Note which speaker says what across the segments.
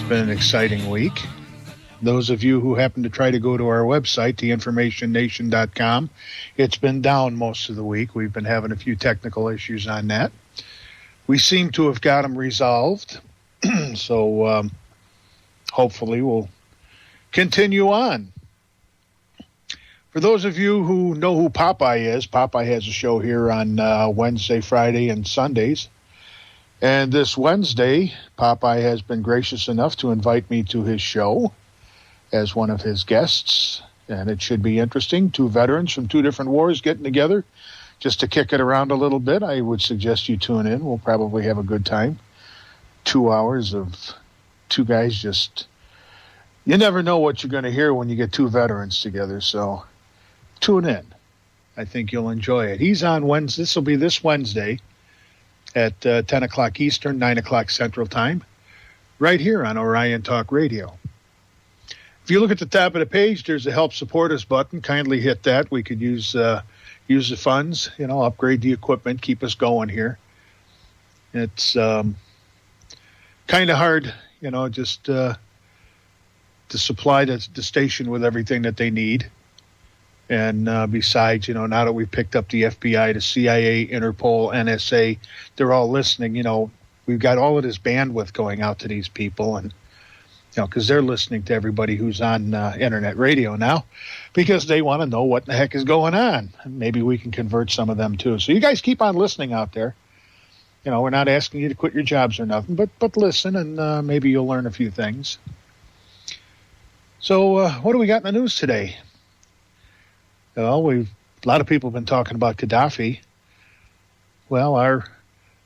Speaker 1: been an exciting week. Those of you who happen to try to go to our website, theinformationnation.com, it's been down most of the week. We've been having a few technical issues on that. We seem to have got them resolved, so hopefully we'll continue on. For those of you who know who Popeye is, Popeye has a show here on Wednesday, Friday, and Sundays. And this Wednesday, Popeye has been gracious enough to invite me to his show as one of his guests. And it should be interesting. Two veterans from two different wars getting together just to kick it around a little bit. I would suggest you tune in. We'll probably have a good time. 2 hours of two guys just... You never know what you're going to hear when you get two veterans together, so tune in. I think you'll enjoy it. He's on Wednesday. This will be this Wednesday at 10 o'clock Eastern, 9 o'clock Central Time, right here on Orion Talk Radio. If you look at the top of the page, there's a Help Support Us button. Kindly hit that. We could use the funds, upgrade the equipment, keep us going here. It's kind of hard, just to supply the station with everything that they need. And besides, now that we've picked up the FBI, the CIA, Interpol, NSA, they're all listening. We've got all of this bandwidth going out to these people, and because they're listening to everybody who's on internet radio now, because they want to know what the heck is going on. And maybe we can convert some of them too. So you guys keep on listening out there. We're not asking you to quit your jobs or nothing, but listen, and maybe you'll learn a few things. So what do we got in the news today? Well, a lot of people have been talking about Gaddafi. Well, our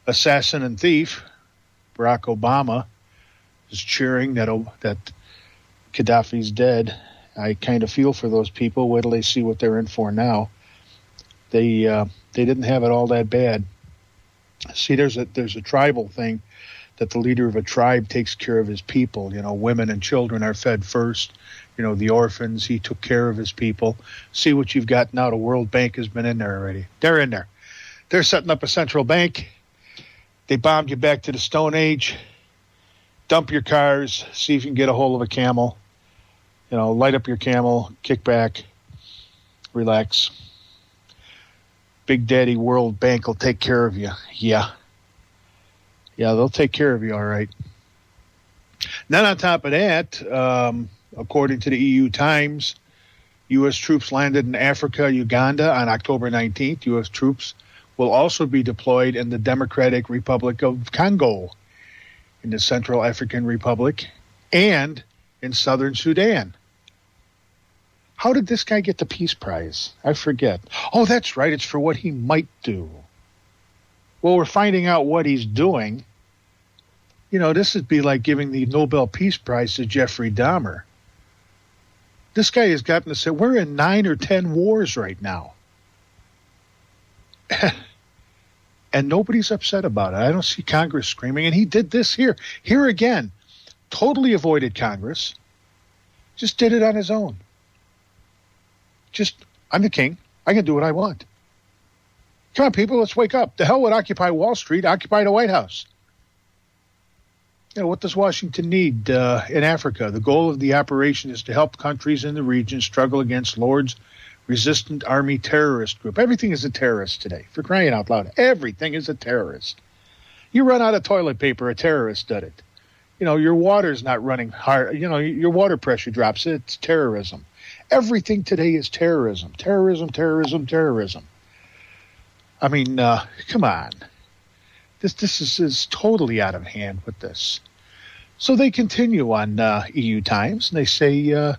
Speaker 1: assassin and thief, Barack Obama, is cheering that Gaddafi's dead. I kind of feel for those people. Wait till they see what they're in for now. They didn't have it all that bad. See, there's a tribal thing that the leader of a tribe takes care of his people. Women and children are fed first. The orphans, he took care of his people. See what you've got now. The World Bank has been in there already. They're in there. They're setting up a central bank. They bombed you back to the Stone Age. Dump your cars. See if you can get a hold of a camel. Light up your camel. Kick back. Relax. Big Daddy World Bank will take care of you. Yeah, they'll take care of you all right. Then on top of that, according to the EU Times, U.S. troops landed in Africa, Uganda on October 19th. U.S. troops will also be deployed in the Democratic Republic of Congo, in the Central African Republic, and in Southern Sudan. How did this guy get the Peace Prize? I forget. Oh, that's right. It's for what he might do. Well, we're finding out what he's doing. This would be like giving the Nobel Peace Prize to Jeffrey Dahmer. This guy has gotten to say, we're in 9 or 10 wars right now. And nobody's upset about it. I don't see Congress screaming. And he did this here. Here again, totally avoided Congress. Just did it on his own. I'm the king. I can do what I want. Come on, people, let's wake up. The hell with Occupy Wall Street, occupy the White House. What does Washington need in Africa? The goal of the operation is to help countries in the region struggle against Lord's Resistant Army terrorist group. Everything is a terrorist today, for crying out loud. Everything is a terrorist. You run out of toilet paper, a terrorist did it. Your water's not running hard. Your water pressure drops. It's terrorism. Everything today is terrorism. Terrorism, terrorism, terrorism. I mean, come on. This is totally out of hand with this. So they continue on EU Times, and they say the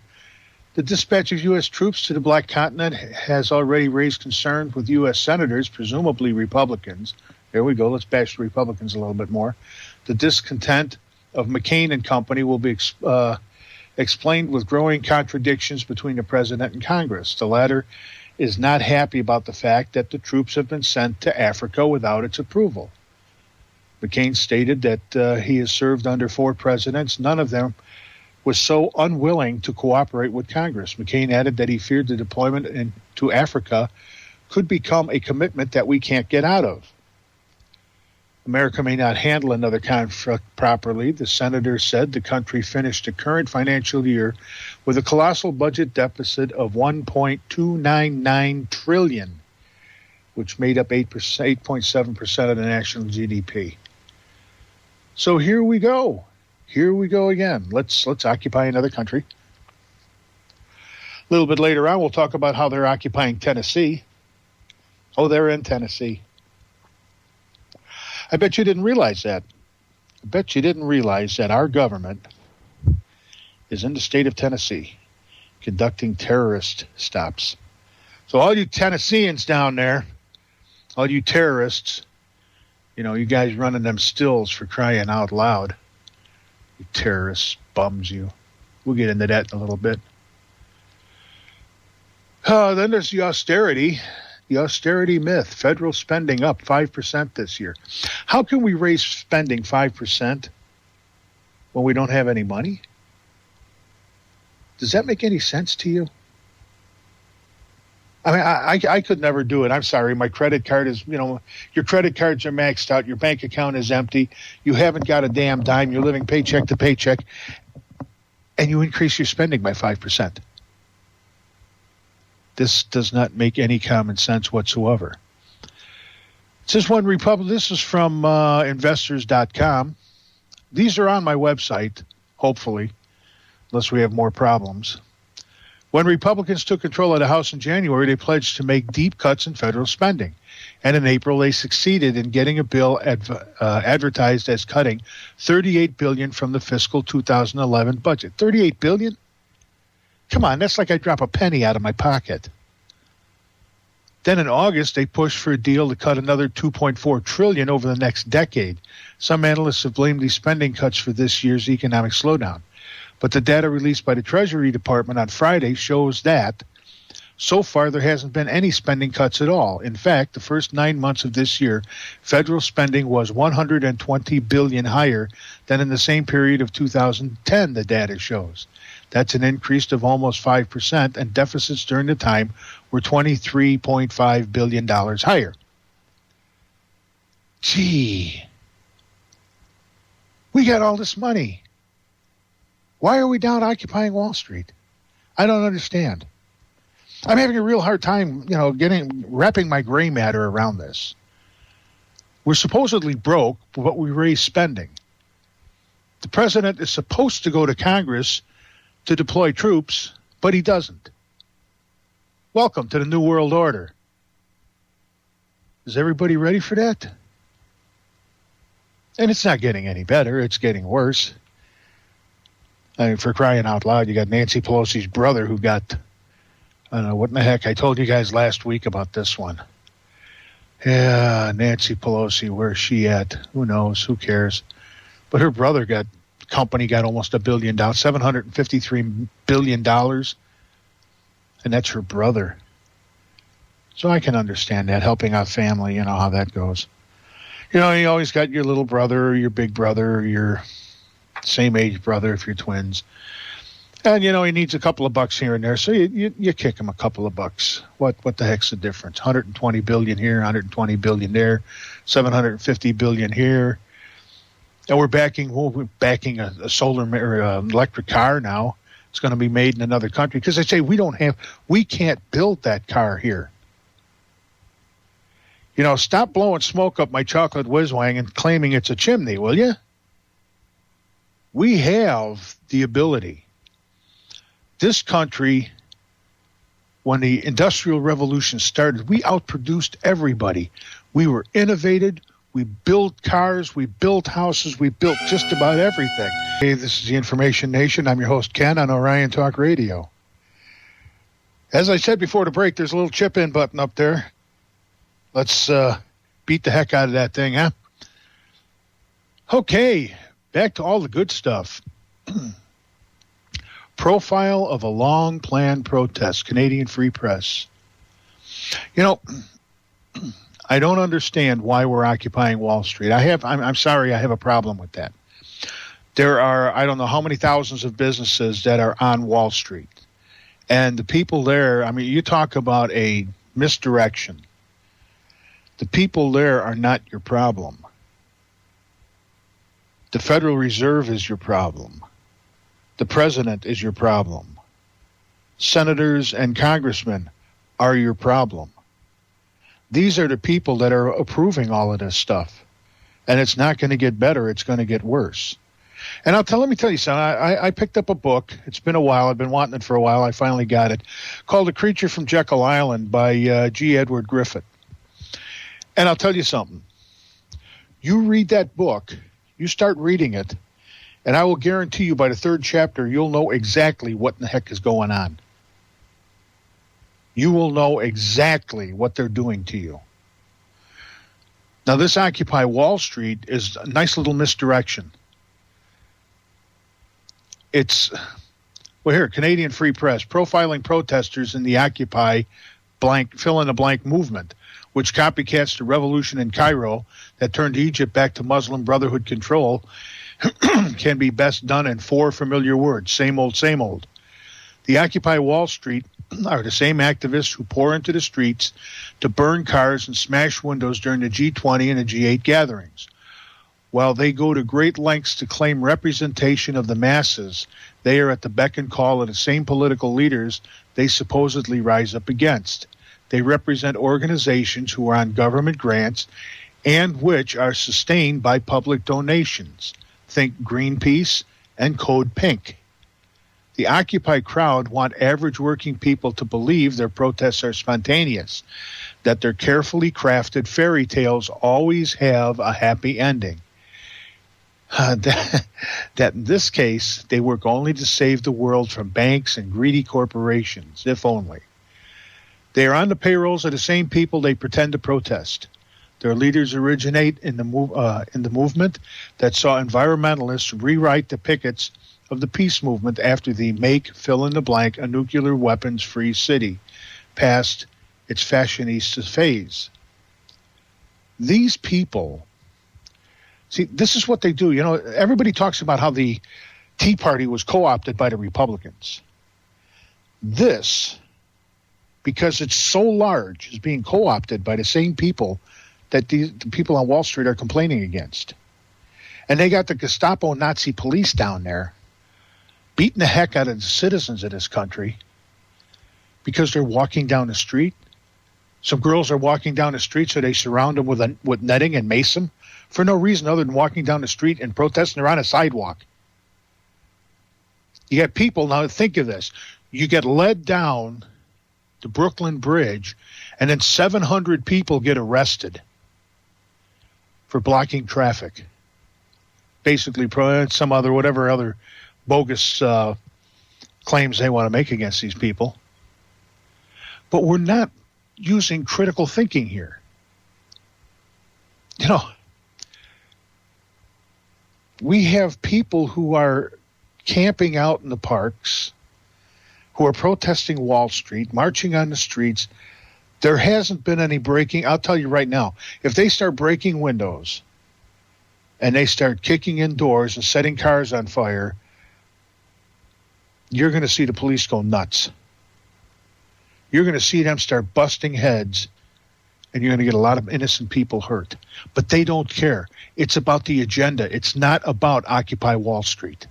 Speaker 1: dispatch of U.S. troops to the Black Continent has already raised concerns with U.S. senators, presumably Republicans. There we go. Let's bash the Republicans a little bit more. The discontent of McCain and company will be explained with growing contradictions between the president and Congress. The latter is not happy about the fact that the troops have been sent to Africa without its approval. McCain stated that he has served under 4 presidents. None of them was so unwilling to cooperate with Congress. McCain added that he feared the deployment into Africa could become a commitment that we can't get out of. America may not handle another conflict properly. The senator said the country finished the current financial year with a colossal budget deficit of $1.299 trillion, which made up 8.7% of the national GDP. So here we go. Here we go again. Let's occupy another country. A little bit later on, we'll talk about how they're occupying Tennessee. Oh, they're in Tennessee. I bet you didn't realize that. I bet you didn't realize that our government is in the state of Tennessee conducting terrorist stops. So all you Tennesseans down there, all you terrorists, you guys running them stills for crying out loud. You terrorists, bums you. We'll get into that in a little bit. Then there's the austerity myth. Federal spending up 5% this year. How can we raise spending 5% when we don't have any money? Does that make any sense to you? I mean, I could never do it. I'm sorry. My credit card is, your credit cards are maxed out. Your bank account is empty. You haven't got a damn dime. You're living paycheck to paycheck. And you increase your spending by 5%. This does not make any common sense whatsoever. It says one Republican. This is from investors.com. These are on my website, hopefully, unless we have more problems. When Republicans took control of the House in January, they pledged to make deep cuts in federal spending. And in April, they succeeded in getting a bill advertised as cutting $38 billion from the fiscal 2011 budget. $38 billion? Come on, that's like I drop a penny out of my pocket. Then in August, they pushed for a deal to cut another $2.4 trillion over the next decade. Some analysts have blamed these spending cuts for this year's economic slowdown. But the data released by the Treasury Department on Friday shows that so far there hasn't been any spending cuts at all. In fact, the first 9 months of this year, federal spending was $120 billion higher than in the same period of 2010, the data shows. That's an increase of almost 5%, and deficits during the time were $23.5 billion higher. Gee, we got all this money. Why are we down occupying Wall Street? I don't understand. I'm having a real hard time, wrapping my gray matter around this. We're supposedly broke, but we raise spending. The president is supposed to go to Congress to deploy troops, but he doesn't. Welcome to the New World Order. Is everybody ready for that? And it's not getting any better. It's getting worse. I mean, for crying out loud, you got Nancy Pelosi's brother who got, I don't know, what in the heck? I told you guys last week about this one. Yeah, Nancy Pelosi, where's she at? Who knows? Who cares? But her brother company got almost $1 billion, $753 billion. And that's her brother. So I can understand that, helping out family, how that goes. You always got your little brother or your big brother or your same age brother if you're twins. And, he needs a couple of bucks here and there. So you kick him a couple of bucks. What the heck's the difference? 120 billion here, 120 billion there, 750 billion here. And we're backing a solar or electric car now. It's going to be made in another country because they say we can't build that car here. Stop blowing smoke up my chocolate whiz-wang and claiming it's a chimney, will you? We have the ability. This country, when the Industrial Revolution started, we outproduced everybody. We were innovative. We built cars. We built houses. We built just about everything. Hey, this is the Information Nation. I'm your host, Ken, on Orion Talk Radio. As I said before the break, there's a little chip-in button up there. Let's beat the heck out of that thing, huh? Okay, back to all the good stuff. Profile of a long-planned protest, Canadian Free Press. I don't understand why we're occupying Wall Street. I'm sorry, I have a problem with that. There are, I don't know how many thousands of businesses that are on Wall Street. And the people there, you talk about a misdirection. The people there are not your problem. The Federal Reserve is your problem. The president is your problem. Senators and congressmen are your problem. These are the people that are approving all of this stuff. And it's not going to get better. It's going to get worse. And let me tell you something. I picked up a book. It's been a while. I've been wanting it for a while. I finally got it. Called A Creature from Jekyll Island by G. Edward Griffith. And I'll tell you something. You read that book, you start reading it, and I will guarantee you by the third chapter, you'll know exactly what in the heck is going on. You will know exactly what they're doing to you. Now, this Occupy Wall Street is a nice little misdirection. It's, well, here, Canadian Free Press, profiling protesters in the Occupy blank, fill-in-the-blank movement, which copycats the revolution in Cairo that turned Egypt back to Muslim Brotherhood control, can be best done in 4 familiar words, same old, same old. The Occupy Wall Street are the same activists who pour into the streets to burn cars and smash windows during the G20 and the G8 gatherings. While they go to great lengths to claim representation of the masses, they are at the beck and call of the same political leaders they supposedly rise up against. They represent organizations who are on government grants and which are sustained by public donations. Think Greenpeace and Code Pink. The Occupy crowd want average working people to believe their protests are spontaneous, that their carefully crafted fairy tales always have a happy ending. That in this case, they work only to save the world from banks and greedy corporations, if only. They are on the payrolls of the same people they pretend to protest. Their leaders originate in the movement that saw environmentalists rewrite the pickets of the peace movement after the make fill-in-the-blank a nuclear weapons-free city passed its fashionista phase. These people, see, this is what they do. You know, everybody talks about how the Tea Party was co-opted by the Republicans. This, because it's so large, is being co-opted by the same people that the people on Wall Street are complaining against. And they got the Gestapo Nazi police down there beating the heck out of the citizens of this country because they're walking down the street. Some girls are walking down the street, so they surround them with netting and mace them for no reason other than walking down the street and protesting. They're on a sidewalk. You got people, now think of this. You get led down the Brooklyn Bridge, and then 700 people get arrested for blocking traffic. Basically, some other, whatever other bogus claims they want to make against these people. But we're not using critical thinking here. You know, we have people who are camping out in the parks, who are protesting Wall Street, marching on the streets. There hasn't been any breaking. I'll tell you right now, if they start breaking windows and they start kicking in doors and setting cars on fire, you're going to see the police go nuts. You're going to see them start busting heads, and you're going to get a lot of innocent people hurt. But they don't care. It's about the agenda. It's not about Occupy Wall Street.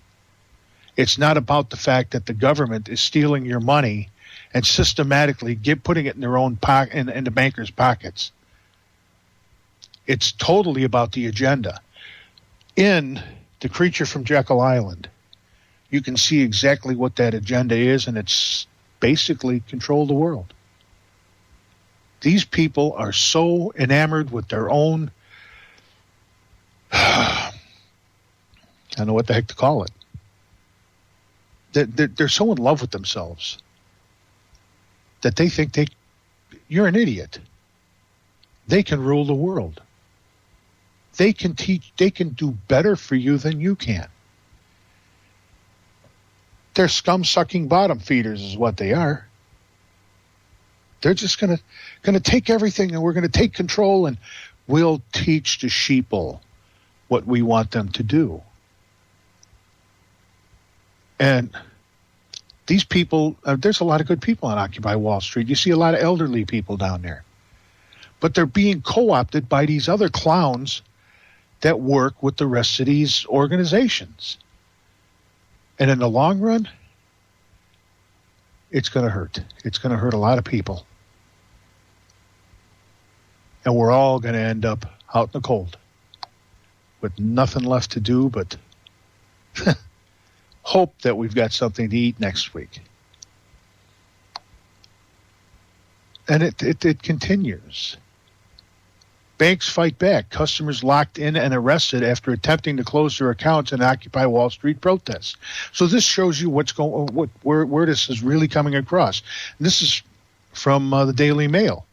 Speaker 1: It's not about the fact that the government is stealing your money and systematically putting it in their own in the bankers' pockets. It's totally about the agenda. In The Creature from Jekyll Island, you can see exactly what that agenda is, and it's basically control the world. These people are so enamored with their own, I don't know what the heck to call it. They're so in love with themselves that they think you're an idiot. They can rule the world. They can do better for you than you can. They're scum-sucking bottom feeders is what they are. They're just gonna take everything, and we're gonna take control, and we'll teach the sheeple what we want them to do. And these people, there's a lot of good people on Occupy Wall Street. You see a lot of elderly people down there. But they're being co-opted by these other clowns that work with the rest of these organizations. And in the long run, it's going to hurt. It's going to hurt a lot of people. And we're all going to end up out in the cold with nothing left to do but hope that we've got something to eat next week. And it continues. Banks fight back. Customers locked in and arrested after attempting to close their accounts in Occupy Wall Street protests. So this shows you where this is really coming across. And this is from the Daily Mail.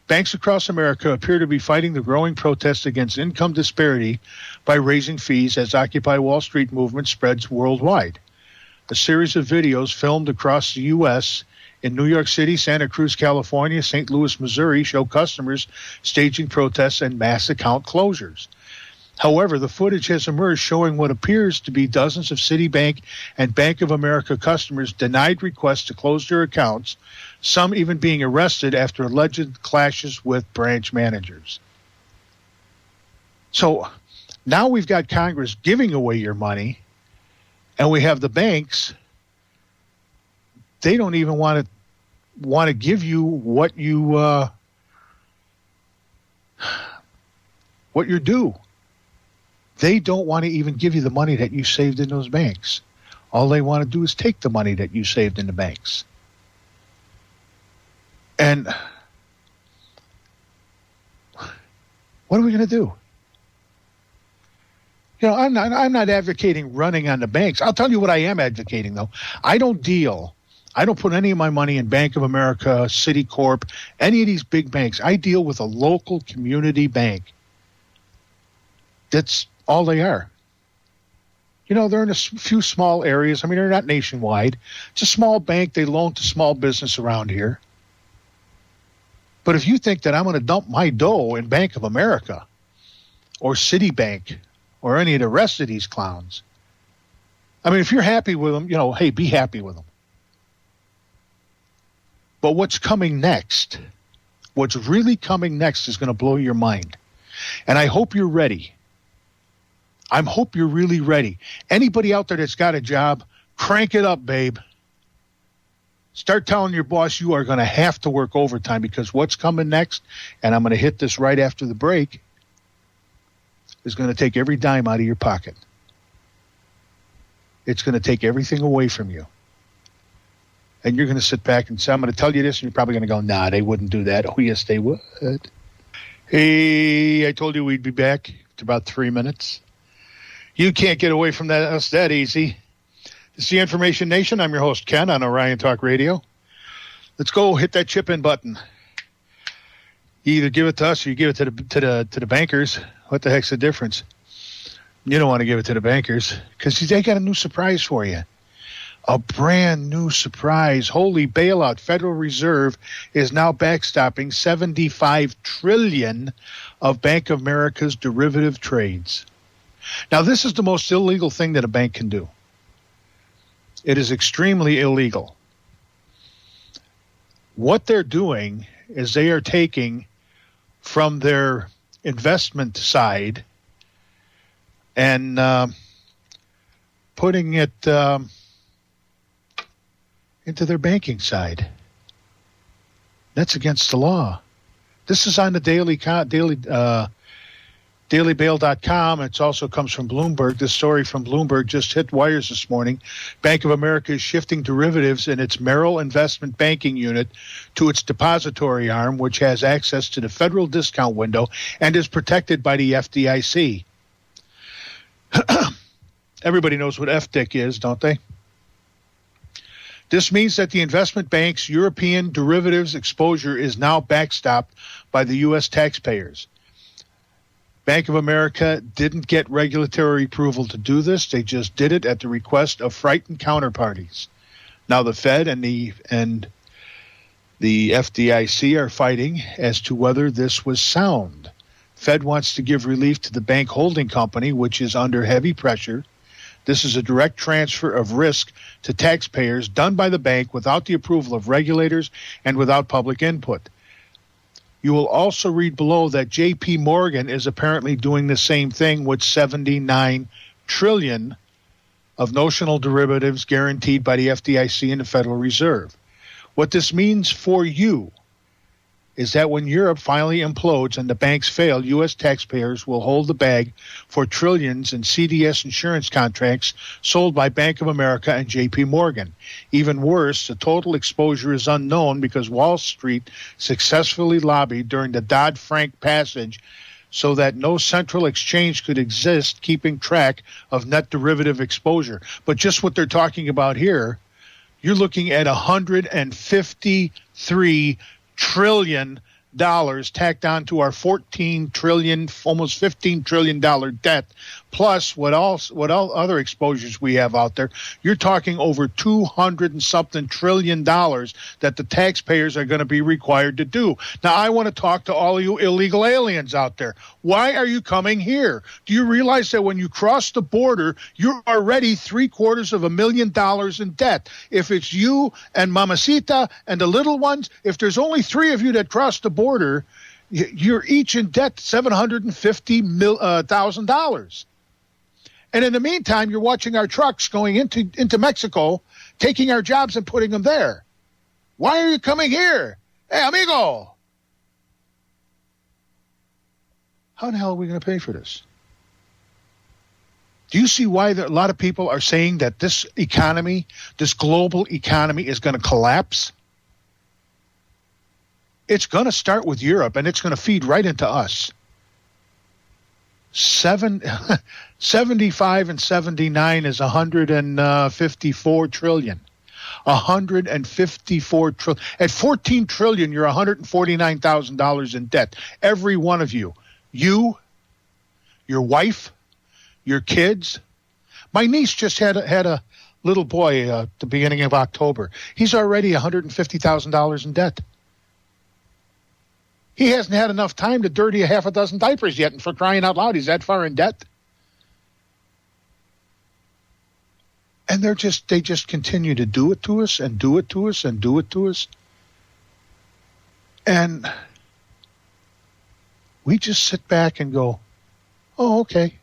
Speaker 1: Banks across America appear to be fighting the growing protests against income disparity by raising fees as Occupy Wall Street movement spreads worldwide. A series of videos filmed across the U.S. in New York City, Santa Cruz, California, St. Louis, Missouri, show customers staging protests and mass account closures. However, the footage has emerged showing what appears to be dozens of Citibank and Bank of America customers denied requests to close their accounts, some even being arrested after alleged clashes with branch managers. So now we've got Congress giving away your money, and we have the banks. They don't even want to give you what you're due. They don't want to even give you the money that you saved in those banks. All they want to do is take the money that you saved in the banks. And what are we going to do? You know, I'm not advocating running on the banks. I'll tell you what I am advocating, though. I don't put any of my money in Bank of America, Citicorp, any of these big banks. I deal with a local community bank. That's all they are. You know, they're in a few small areas. I mean, they're not nationwide. It's a small bank. They loan to small business around here. But if you think that I'm going to dump my dough in Bank of America or Citibank or any of the rest of these clowns, I mean, if you're happy with them, you know, hey, be happy with them. But what's coming next, what's really coming next is going to blow your mind. And I hope you're ready. I hope you're really ready. Anybody out there that's got a job, crank it up, babe. Start telling your boss you are going to have to work overtime, because what's coming next, and I'm going to hit this right after the break, is going to take every dime out of your pocket. It's going to take everything away from you. And you're going to sit back and say, I'm going to tell you this, and you're probably going to go, nah, they wouldn't do that. Oh, yes, they would. Hey, I told you we'd be back. It's about 3 minutes. You can't get away from us that easy. This is the Information Nation. I'm your host, Ken, on Orion Talk Radio. Let's go hit that chip-in button. You either give it to us or you give it to the bankers. What the heck's the difference? You don't want to give it to the bankers because they got a new surprise for you. A brand new surprise. Holy bailout. Federal Reserve is now backstopping $75 trillion of Bank of America's derivative trades. Now, this is the most illegal thing that a bank can do. It is extremely illegal. What they're doing is they are taking from their investment side and putting it into their banking side. That's against the law. This is on the dailybail.com. It also comes from Bloomberg. This story from Bloomberg just hit wires this morning. Bank of America is shifting derivatives in its Merrill Investment Banking unit to its depository arm, which has access to the federal discount window and is protected by the FDIC. Everybody knows what FDIC is, don't they? This means that the investment bank's European derivatives exposure is now backstopped by the U.S. taxpayers. Bank of America didn't get regulatory approval to do this. They just did it at the request of frightened counterparties. Now the Fed and the FDIC are fighting as to whether this was sound. Fed wants to give relief to the bank holding company, which is under heavy pressure. This is a direct transfer of risk to taxpayers done by the bank without the approval of regulators and without public input. You will also read below that J.P. Morgan is apparently doing the same thing with $79 trillion of notional derivatives guaranteed by the FDIC and the Federal Reserve. What this means for you is that when Europe finally implodes and the banks fail, U.S. taxpayers will hold the bag for trillions in CDS insurance contracts sold by Bank of America and J.P. Morgan. Even worse, the total exposure is unknown because Wall Street successfully lobbied during the Dodd-Frank passage so that no central exchange could exist keeping track of net derivative exposure. But just what they're talking about here, you're looking at $153 trillion tacked onto our 14 trillion, almost $15 trillion debt, plus what all other exposures we have out there. You're talking over 200 and something trillion dollars that the taxpayers are going to be required to do. Now, I want to talk to all you illegal aliens out there. Why are you coming here? Do you realize that when you cross the border, you're already $750,000 in debt? If it's you and Mamacita and the little ones, if there's only 3 of you that cross the border, you're each in debt $750,000. And in the meantime, you're watching our trucks going into Mexico, taking our jobs and putting them there. Why are you coming here? Hey, amigo. How the hell are we going to pay for this? Do you see why a lot of people are saying that this economy, this global economy, is going to collapse? It's going to start with Europe, and it's going to feed right into us. 75 and 79 is 154 trillion. 154 trillion. At 14 trillion, you're $149,000 in debt. Every one of you. You, your wife, your kids. My niece just had a little boy at the beginning of October. He's already $150,000 in debt. He hasn't had enough time to dirty a half a dozen diapers yet, and for crying out loud, he's that far in debt. And they just continue to do it to us and do it to us and do it to us. And we just sit back and go, oh, okay.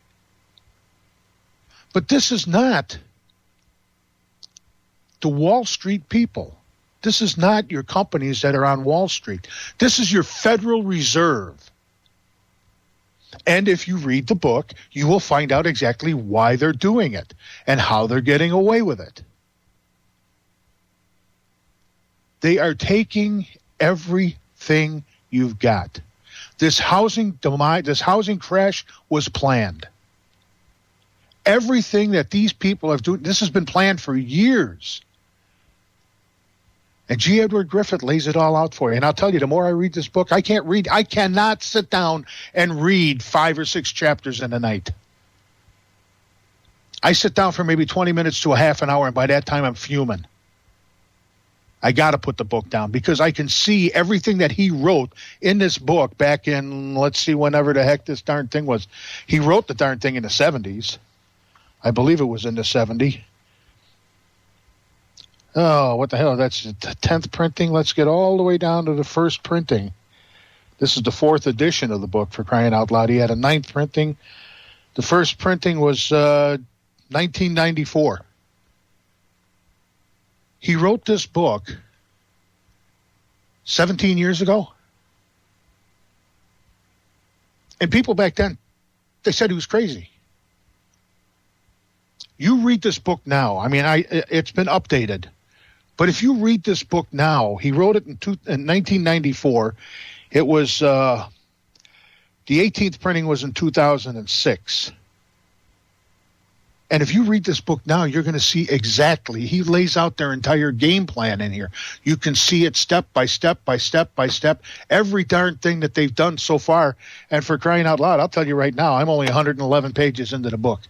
Speaker 1: But this is not the Wall Street people. This is not your companies that are on Wall Street. This is your Federal Reserve. And if you read the book, you will find out exactly why they're doing it and how they're getting away with it. They are taking everything you've got. This housing crash was planned. Everything that these people have done, this has been planned for years. And G. Edward Griffith lays it all out for you. And I'll tell you, the more I read this book, I cannot sit down and read 5 or 6 chapters in a night. I sit down for maybe 20 minutes to a half an hour, and by that time I'm fuming. I got to put the book down because I can see everything that he wrote in this book back in, let's see, whenever the heck this darn thing was. He wrote the darn thing in the 70s. I believe it was in the 70s. Oh, what the hell? That's the 10th printing. Let's get all the way down to the first printing. This is the 4th edition of the book, for crying out loud. He had a 9th printing. The first printing was 1994. He wrote this book 17 years ago. And people back then, they said he was crazy. You read this book now. I mean, it's been updated. But if you read this book now, he wrote it in 1994. It was, the 18th printing was in 2006. And if you read this book now, you're going to see exactly, he lays out their entire game plan in here. You can see it step by step by step by step, every darn thing that they've done so far. And for crying out loud, I'll tell you right now, I'm only 111 pages into the book.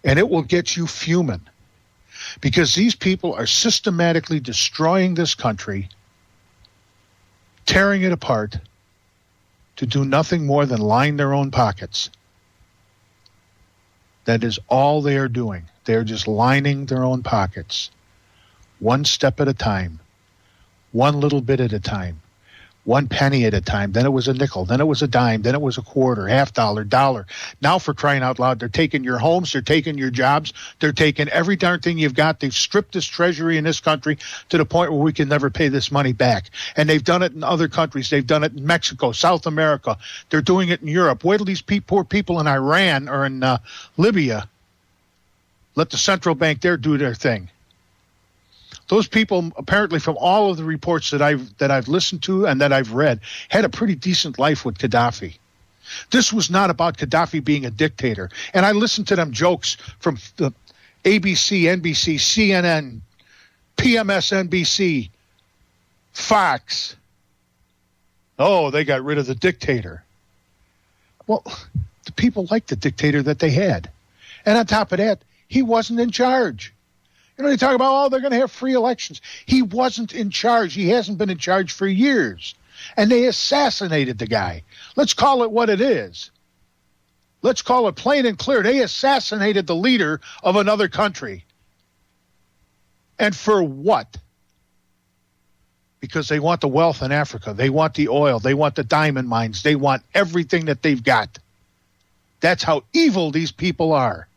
Speaker 1: And it will get you fuming because these people are systematically destroying this country, tearing it apart to do nothing more than line their own pockets. That is all they are doing. They're just lining their own pockets, one step at a time, one little bit at a time, 1 penny at a time. Then it was a nickel. Then it was a dime. Then it was a quarter, $half, dollar. Now, for crying out loud, they're taking your homes. They're taking your jobs. They're taking every darn thing you've got. They've stripped this treasury in this country to the point where we can never pay this money back. And they've done it in other countries. They've done it in Mexico, South America. They're doing it in Europe. Wait till these poor people in Iran or in Libya let the central bank there do their thing. Those people, apparently, from all of the reports that I've listened to and that I've read, had a pretty decent life with Gaddafi. This was not about Gaddafi being a dictator. And I listened to them jokes from the ABC, NBC, CNN, PMSNBC, Fox. Oh, they got rid of the dictator. Well, the people liked the dictator that they had. And on top of that, he wasn't in charge. You know, they talk about, they're going to have free elections. He wasn't in charge. He hasn't been in charge for years. And they assassinated the guy. Let's call it what it is. Let's call it plain and clear. They assassinated the leader of another country. And for what? Because they want the wealth in Africa. They want the oil. They want the diamond mines. They want everything that they've got. That's how evil these people are.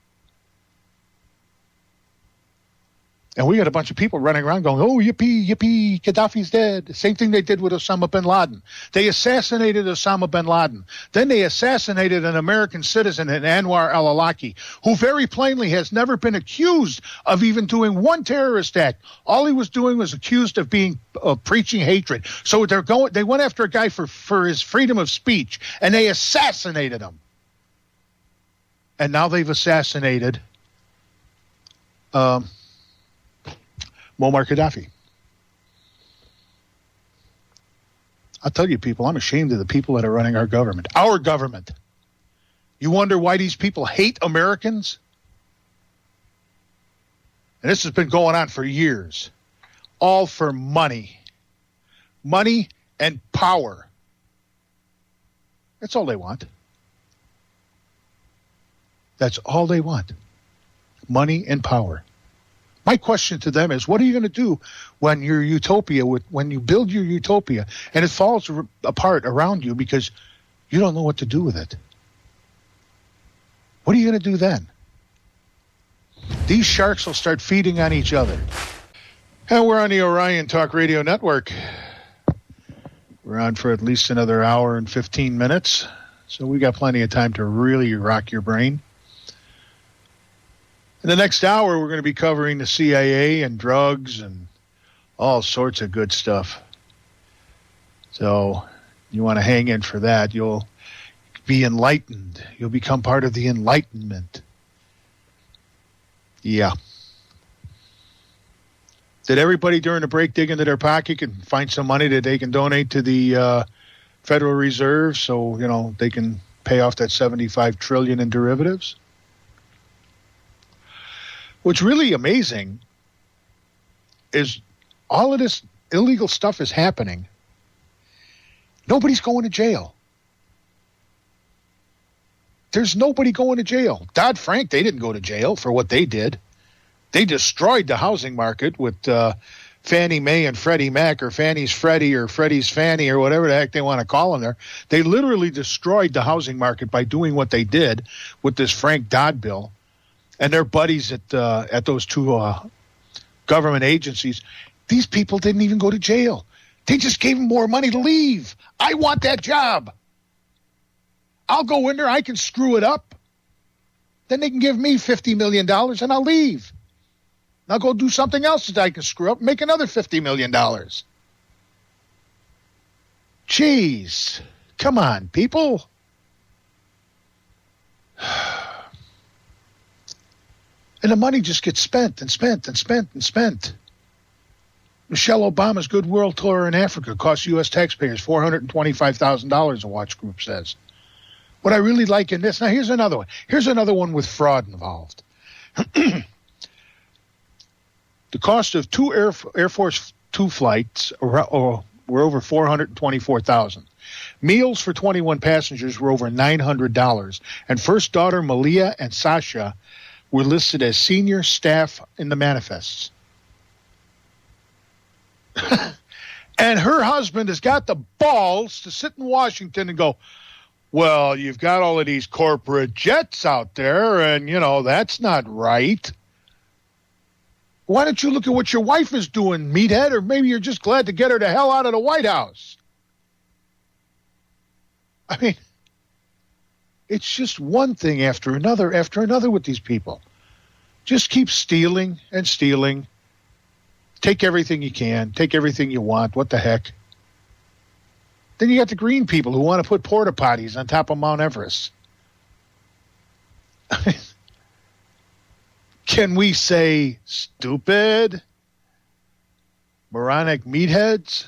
Speaker 1: And we got a bunch of people running around going, oh, yippee, yippee, Gaddafi's dead. Same thing they did with Osama bin Laden. They assassinated Osama bin Laden. Then they assassinated an American citizen in Anwar al-Awlaki, who very plainly has never been accused of even doing one terrorist act. All he was doing was accused of preaching hatred. So they went after a guy for his freedom of speech, and they assassinated him. And now they've assassinated Muammar Gaddafi. I'll tell you, people, I'm ashamed of the people that are running our government. Our government. You wonder why these people hate Americans? And this has been going on for years. All for money. Money and power. That's all they want. That's all they want. Money and power. My question to them is, what are you going to do when your utopia, when you build your utopia and it falls apart around you because you don't know what to do with it? What are you going to do then? These sharks will start feeding on each other. And we're on the Orion Talk Radio Network. We're on for at least another hour and 15 minutes. So we got plenty of time to really rock your brain. In the next hour, we're going to be covering the CIA and drugs and all sorts of good stuff. So you want to hang in for that. You'll be enlightened. You'll become part of the Enlightenment. Yeah. Did everybody during the break dig into their pocket and find some money that they can donate to the Federal Reserve so, you know, they can pay off that $75 trillion in derivatives? What's really amazing is all of this illegal stuff is happening. Nobody's going to jail. There's nobody going to jail. Dodd-Frank, they didn't go to jail for what they did. They destroyed the housing market with Fannie Mae and Freddie Mac, or Fannie's Freddie or Freddie's Fannie or whatever the heck they want to call them there. They literally destroyed the housing market by doing what they did with this Frank Dodd bill. And their buddies at those two government agencies, these people didn't even go to jail. They just gave them more money to leave. I want that job. I'll go in there. I can screw it up. Then they can give me $50 million and I'll leave. I'll go do something else that I can screw up and make another $50 million. Jeez. Come on, people. And the money just gets spent and spent and spent and spent. Michelle Obama's Goodwill Tour in Africa cost U.S. taxpayers $425,000, a watch group says. What I really like in this, now here's another one. Here's another one with fraud involved. The cost of two Air Force Two flights were over $424,000. Meals for 21 passengers were over $900. And first daughter Malia and Sasha were listed as senior staff in the manifests. And her husband has got the balls to sit in Washington and go, well, you've got all of these corporate jets out there, and, that's not right. Why don't you look at what your wife is doing, meathead? Or maybe you're just glad to get her the hell out of the White House. I mean, it's just one thing after another with these people. Just keep stealing and stealing. Take everything you can. Take everything you want. What the heck? Then you got the green people who want to put porta potties on top of Mount Everest. Can we say stupid? Moronic meatheads?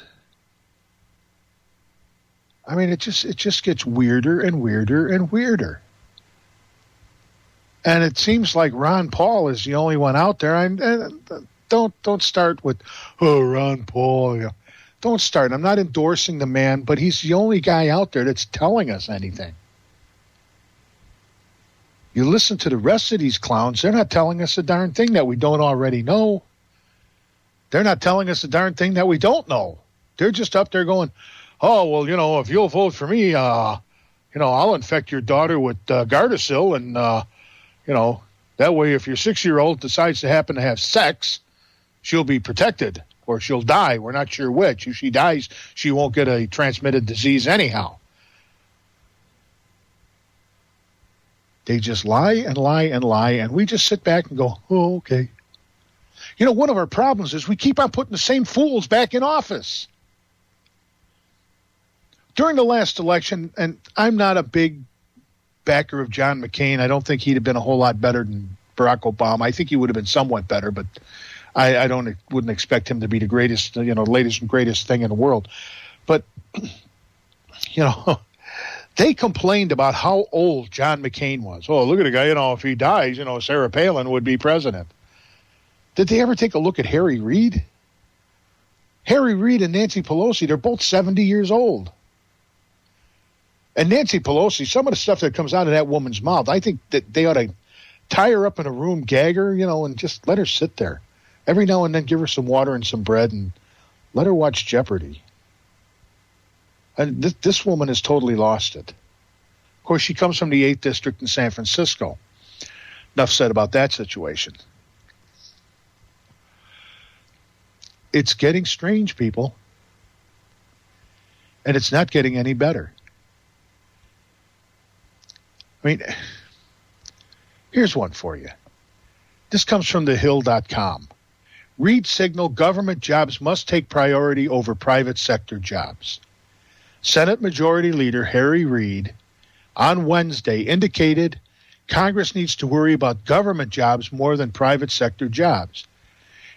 Speaker 1: I mean, it just gets weirder and weirder and weirder. And it seems like Ron Paul is the only one out there. Don't start with, Ron Paul. Yeah. Don't start. I'm not endorsing the man, but he's the only guy out there that's telling us anything. You listen to the rest of these clowns, they're not telling us a darn thing that we don't already know. They're not telling us a darn thing that we don't know. They're just up there going, oh, well, if you'll vote for me, I'll infect your daughter with Gardasil, and, that way if your 6-year-old decides to happen to have sex, she'll be protected, or she'll die. We're not sure which. If she dies, she won't get a transmitted disease anyhow. They just lie and lie and lie, and we just sit back and go, oh, okay. One of our problems is we keep on putting the same fools back in office. During the last election, and I'm not a big backer of John McCain. I don't think he'd have been a whole lot better than Barack Obama. I think he would have been somewhat better, but I wouldn't expect him to be the greatest, latest and greatest thing in the world. But, they complained about how old John McCain was. Oh, look at the guy, if he dies, Sarah Palin would be president. Did they ever take a look at Harry Reid? Harry Reid and Nancy Pelosi, they're both 70 years old. And Nancy Pelosi, some of the stuff that comes out of that woman's mouth, I think that they ought to tie her up in a room, gag her, and just let her sit there. Every now and then give her some water and some bread and let her watch Jeopardy. And this woman has totally lost it. Of course, she comes from the 8th District in San Francisco. Enough said about that situation. It's getting strange, people. And it's not getting any better. I mean, here's one for you. This comes from thehill.com. Reid signal government jobs must take priority over private sector jobs. Senate Majority Leader Harry Reid on Wednesday indicated Congress needs to worry about government jobs more than private sector jobs,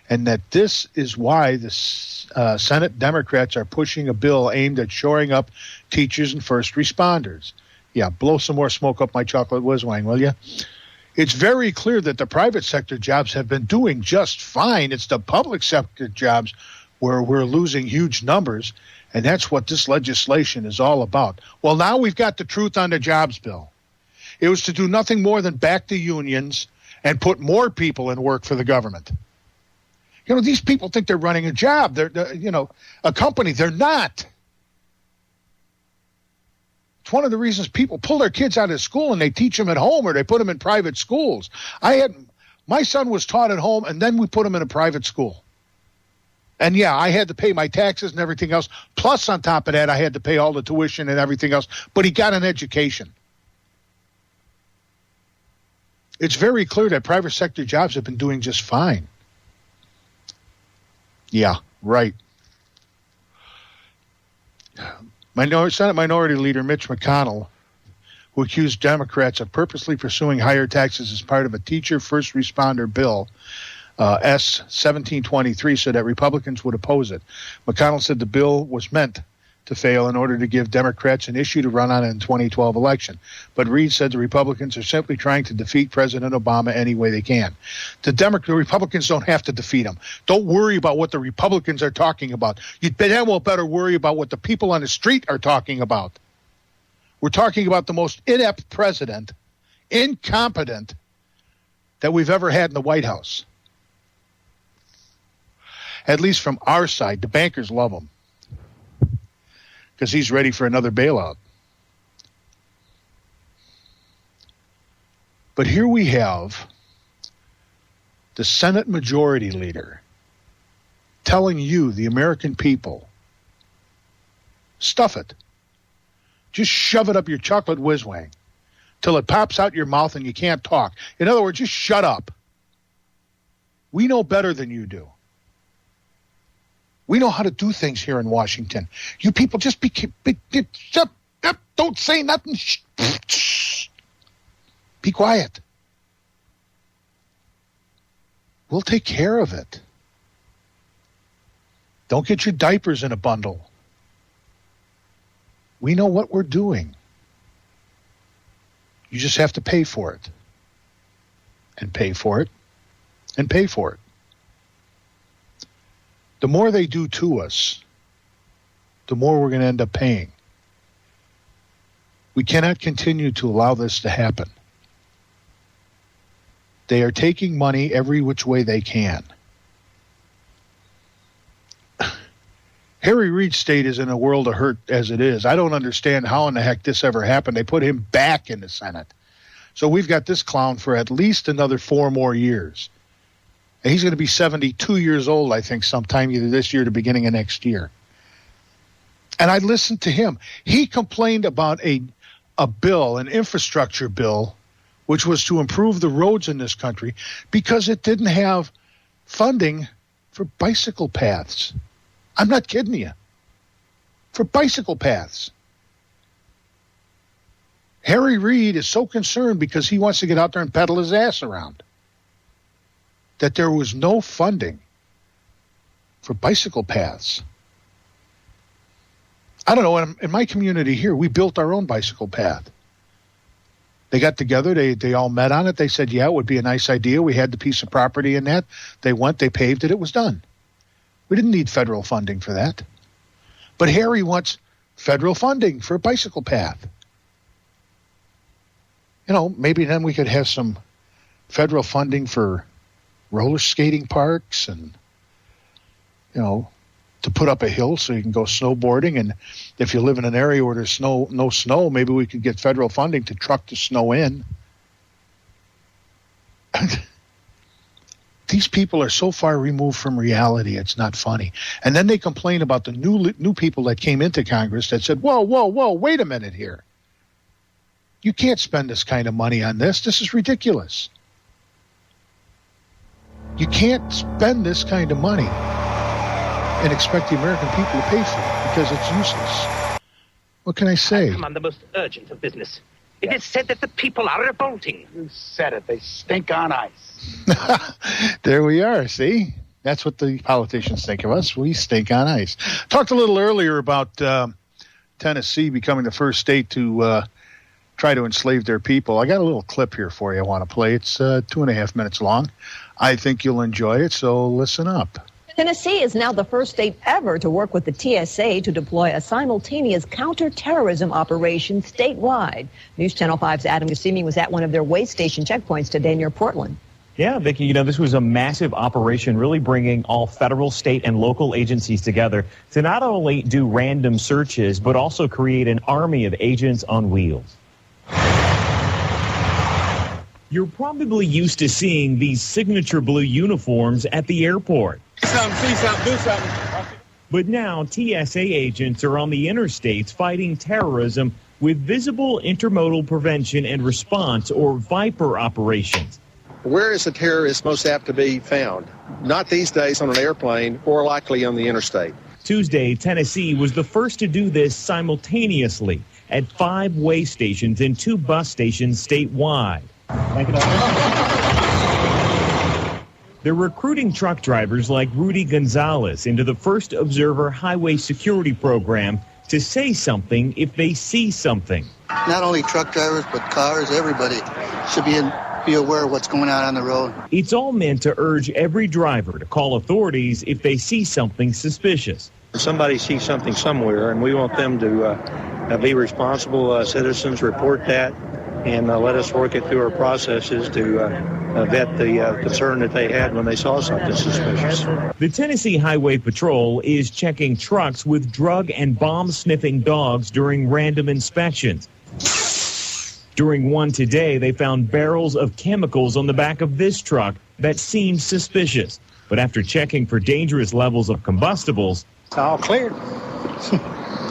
Speaker 1: and that this is why the Senate Democrats are pushing a bill aimed at shoring up teachers and first responders. Yeah, blow some more smoke up my chocolate whiz wang, will you? It's very clear that the private sector jobs have been doing just fine. It's the public sector jobs where we're losing huge numbers, and that's what this legislation is all about. Well, now we've got the truth on the jobs bill. It was to do nothing more than back the unions and put more people in work for the government. These people think they're running a job. They're a company. They're not. It's one of the reasons people pull their kids out of school and they teach them at home, or they put them in private schools. My son was taught at home, and then we put him in a private school. And yeah, I had to pay my taxes and everything else. Plus, on top of that, I had to pay all the tuition and everything else. But he got an education. It's very clear that private sector jobs have been doing just fine. Yeah, right. Senate Minority Leader Mitch McConnell, who accused Democrats of purposely pursuing higher taxes as part of a teacher first responder bill, S-1723, said that Republicans would oppose it. McConnell said the bill was meant to fail in order to give Democrats an issue to run on in the 2012 election. But Reid said the Republicans are simply trying to defeat President Obama any way they can. The Republicans don't have to defeat him. Don't worry about what the Republicans are talking about. You better worry about what the people on the street are talking about. We're talking about the most inept president, incompetent, that we've ever had in the White House. At least from our side, the bankers love him. because he's ready for another bailout. But here we have the Senate Majority Leader telling you, the American people, stuff it. Just shove it up your chocolate whiz-wang till it pops out your mouth and you can't talk. In other words, just shut up. We know better than you do. We know how to do things here in Washington. You people just don't say nothing. Be quiet. We'll take care of it. Don't get your diapers in a bundle. We know what we're doing. You just have to pay for it. And pay for it. And pay for it. The more they do to us, the more we're going to end up paying. We cannot continue to allow this to happen. They are taking money every which way they can. Harry Reid's state is in a world of hurt as it is. I don't understand how in the heck this ever happened. They put him back in the Senate. So we've got this clown for at least another 4 more years. And he's going to be 72 years old, I think, sometime either this year or the beginning of next year. And I listened to him. He complained about a bill, an infrastructure bill, which was to improve the roads in this country because it didn't have funding for bicycle paths. I'm not kidding you. For bicycle paths. Harry Reid is so concerned because he wants to get out there and pedal his ass around that there was no funding for bicycle paths. I don't know, in my community here, we built our own bicycle path. They got together, they all met on it. They said, yeah, it would be a nice idea. We had the piece of property in that. They went, they paved it, it was done. We didn't need federal funding for that. But Harry wants federal funding for a bicycle path. You know, maybe then we could have some federal funding for roller skating parks and, you know, to put up a hill so you can go snowboarding. And if you live in an area where there's no snow, maybe we could get federal funding to truck the snow in. These people are so far removed from reality, it's not funny. And then they complain about the new people that came into Congress that said, whoa, wait a minute here. You can't spend this kind of money on this. This is ridiculous. You can't spend this kind of money and expect the American people to pay for it because it's useless. What can I say?
Speaker 2: I'm on the most urgent of business. It is said that the people are revolting.
Speaker 3: You said it. They stink on ice.
Speaker 1: There we are, see? That's what the politicians think of us. We stink on ice. Talked a little earlier about Tennessee becoming the first state to try to enslave their people. I got a little clip here for you I want to play. It's 2.5 minutes long. I think you'll enjoy it, so listen up.
Speaker 4: Tennessee is now the first state ever to work with the TSA to deploy a simultaneous counterterrorism operation statewide. News Channel 5's Adam Gassimi was at one of their way station checkpoints today near Portland.
Speaker 5: Yeah, Vicki, you know, this was a massive operation really bringing all federal, state, and local agencies together to not only do random searches, but also create an army of agents on wheels. You're probably used to seeing these signature blue uniforms at the airport.
Speaker 3: See something, do something.
Speaker 5: But now TSA agents are on the interstates fighting terrorism with visible intermodal prevention and response, or VIPER operations.
Speaker 6: Where is the terrorist most apt to be found? Not these days on an airplane, or likely on the interstate.
Speaker 5: Tuesday, Tennessee was the first to do this simultaneously at 5 way stations and 2 bus stations statewide. They're recruiting truck drivers like Rudy Gonzalez into the First Observer Highway Security Program to say something if they see something.
Speaker 7: Not only truck drivers, but cars, everybody should be aware of what's going on the road.
Speaker 5: It's all meant to urge every driver to call authorities if they see something suspicious.
Speaker 8: Somebody sees something somewhere, and we want them to be responsible citizens, report that,
Speaker 6: and let us work it through our processes to vet the concern that they had when they saw something suspicious.
Speaker 5: The Tennessee Highway Patrol is checking trucks with drug and bomb-sniffing dogs during random inspections. During one today, they found barrels of chemicals on the back of this truck that seemed suspicious. But after checking for dangerous levels of combustibles,
Speaker 3: It's all clear.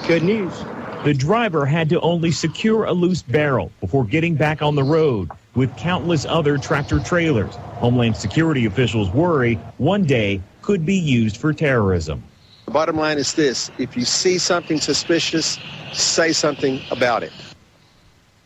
Speaker 3: Good news.
Speaker 5: the driver had to only secure a loose barrel before getting back on the road with countless other tractor-trailers. Homeland Security officials worry one day could be used for terrorism.
Speaker 6: The bottom line is this: if you see something suspicious, say something about it.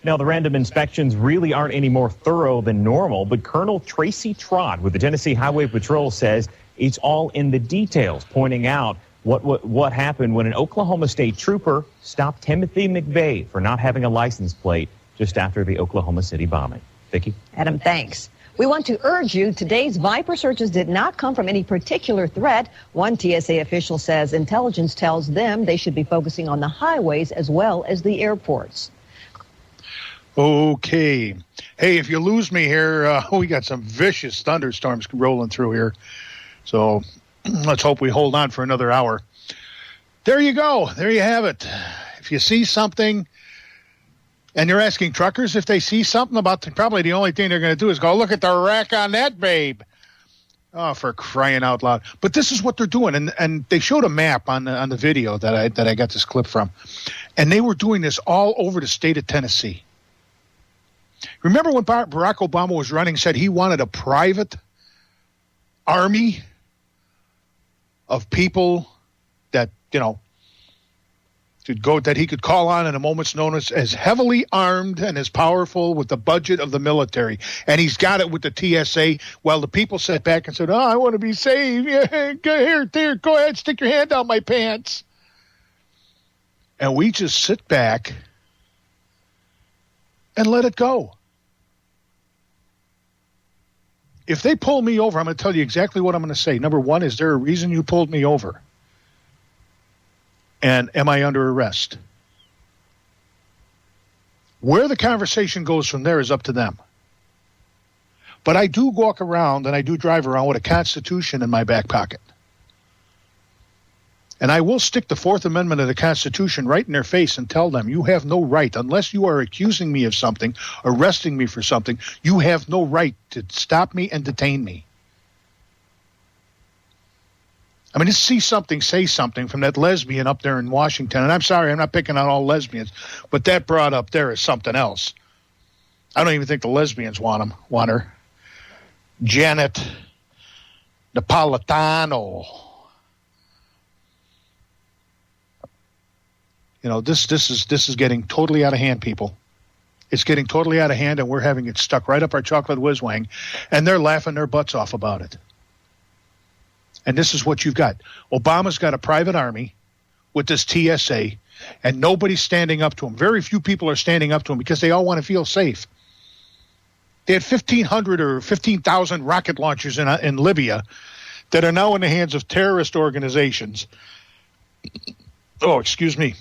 Speaker 5: Now, the random inspections really aren't any more thorough than normal, but Colonel Tracy Trott with the Tennessee Highway Patrol says it's all in the details, pointing out what happened when an Oklahoma State trooper stopped Timothy McVeigh for not having a license plate just after the Oklahoma City bombing. Vicki?
Speaker 4: Adam, thanks. We want to urge you, today's Viper searches did not come from any particular threat. One TSA official says intelligence tells them they should be focusing on the highways as well as the airports.
Speaker 1: Okay. Hey, if you lose me here, we got some vicious thunderstorms rolling through here. So let's hope we hold on for another hour. There you go. There you have it. If you see something, and you're asking truckers if they see something probably the only thing they're going to do is go, look at the wreck on that babe. Oh, for crying out loud. But this is what they're doing. And they showed a map on the video that I got this clip from. And they were doing this all over the state of Tennessee. Remember when Barack Obama was running, said he wanted a private army of people that, that he could call on in a moment's notice, as heavily armed and as powerful with the budget of the military. And he's got it with the TSA. Well, the people sat back and said, oh, I want to be saved. Yeah, here, go ahead, stick your hand down my pants. And we just sit back and let it go. If they pull me over, I'm going to tell you exactly what I'm going to say. Number one, is there a reason you pulled me over? And am I under arrest? Where the conversation goes from there is up to them. But I do walk around and I do drive around with a Constitution in my back pocket. And I will stick the Fourth Amendment of the Constitution right in their face and tell them, you have no right, unless you are accusing me of something, arresting me for something, you have no right to stop me and detain me. I mean, just see something, say something from that lesbian up there in Washington. And I'm sorry, I'm not picking on all lesbians, but that brought up there is something else. I don't even think the lesbians want her. Janet Napolitano. This is getting totally out of hand, people. It's getting totally out of hand, and we're having it stuck right up our chocolate whiz-wang, and they're laughing their butts off about it. And this is what you've got. Obama's got a private army with this TSA, and nobody's standing up to him. Very few people are standing up to him because they all want to feel safe. They had 1,500 or 15,000 rocket launchers in Libya that are now in the hands of terrorist organizations. Oh, excuse me.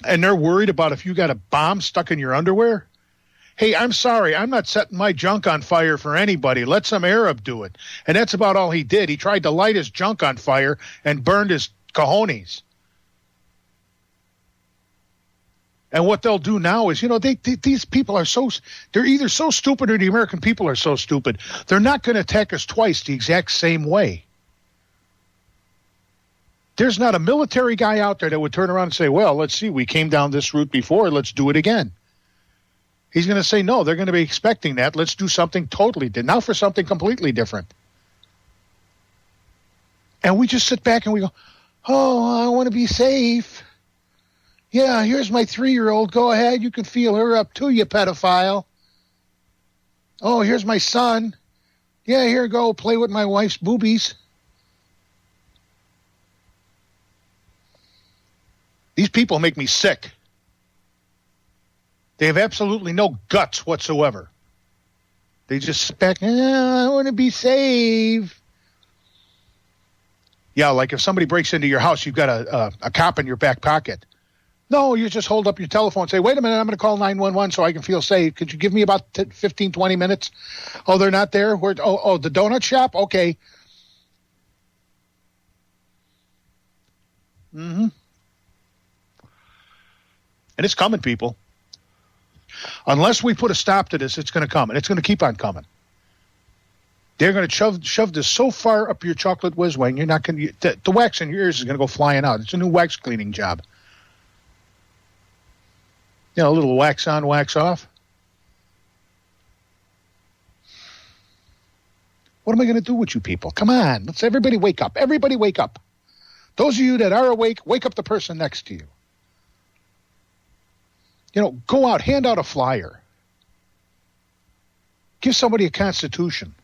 Speaker 1: And they're worried about if you got a bomb stuck in your underwear. Hey, I'm sorry. I'm not setting my junk on fire for anybody. Let some Arab do it. And that's about all he did. He tried to light his junk on fire and burned his cojones. And what they'll do now is, these people are they're either so stupid or the American people are so stupid. They're not going to attack us twice the exact same way. There's not a military guy out there that would turn around and say, well, let's see, we came down this route before, let's do it again. He's going to say, no, they're going to be expecting that. Let's do something totally different. Now for something completely different. And we just sit back and we go, oh, I want to be safe. Yeah, here's my 3-year-old. Go ahead. You can feel her up too, you pedophile. Oh, here's my son. Yeah, here, go play with my wife's boobies. These people make me sick. They have absolutely no guts whatsoever. They just sit back, I want to be safe. Yeah, like if somebody breaks into your house, you've got a cop in your back pocket. No, you just hold up your telephone and say, wait a minute, I'm going to call 911 so I can feel safe. Could you give me about 15, 20 minutes? Oh, they're not there? The donut shop? Okay. Mm-hmm. And it's coming, people. Unless we put a stop to this, it's going to come, and it's going to keep on coming. They're going to shove this so far up your chocolate whiz wing, you're not going to. The wax in your ears is going to go flying out. It's a new wax cleaning job. A little wax on, wax off. What am I going to do with you people? Come on, let's everybody wake up. Everybody wake up. Those of you that are awake, wake up the person next to you. Go out, hand out a flyer. Give somebody a constitution.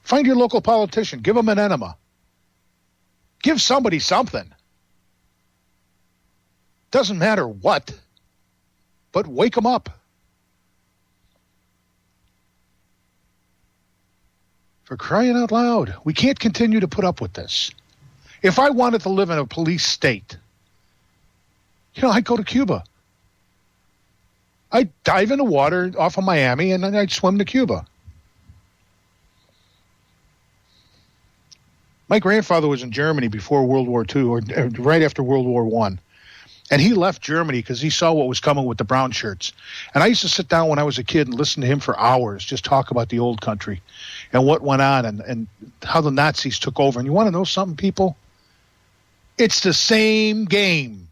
Speaker 1: Find your local politician. Give them an enema. Give somebody something. Doesn't matter what, but wake them up. For crying out loud, we can't continue to put up with this. If I wanted to live in a police state, I'd go to Cuba. I'd dive in the water off of Miami and then I'd swim to Cuba. My grandfather was in Germany before World War II, or right after World War I. And he left Germany because he saw what was coming with the brown shirts. And I used to sit down when I was a kid and listen to him for hours, just talk about the old country and what went on and how the Nazis took over. And you want to know something, people? It's the same game.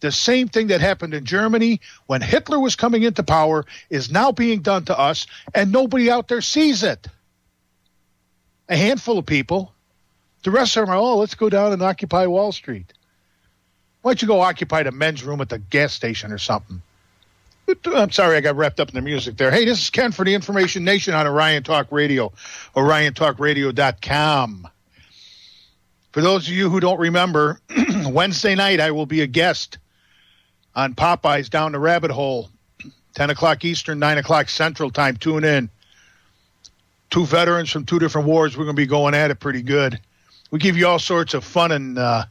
Speaker 1: The same thing that happened in Germany when Hitler was coming into power is now being done to us, and nobody out there sees it. A handful of people. The rest of them are, let's go down and occupy Wall Street. Why don't you go occupy the men's room at the gas station or something? I'm sorry, I got wrapped up in the music there. Hey, this is Ken for the Information Nation on Orion Talk Radio, OrionTalkRadio.com. For those of you who don't remember, Wednesday night I will be a guest on Popeyes Down the Rabbit Hole, 10 o'clock Eastern, 9 o'clock Central Time. Tune in. Two veterans from two different wars. We're going to be going at it pretty good. We give you all sorts of fun and a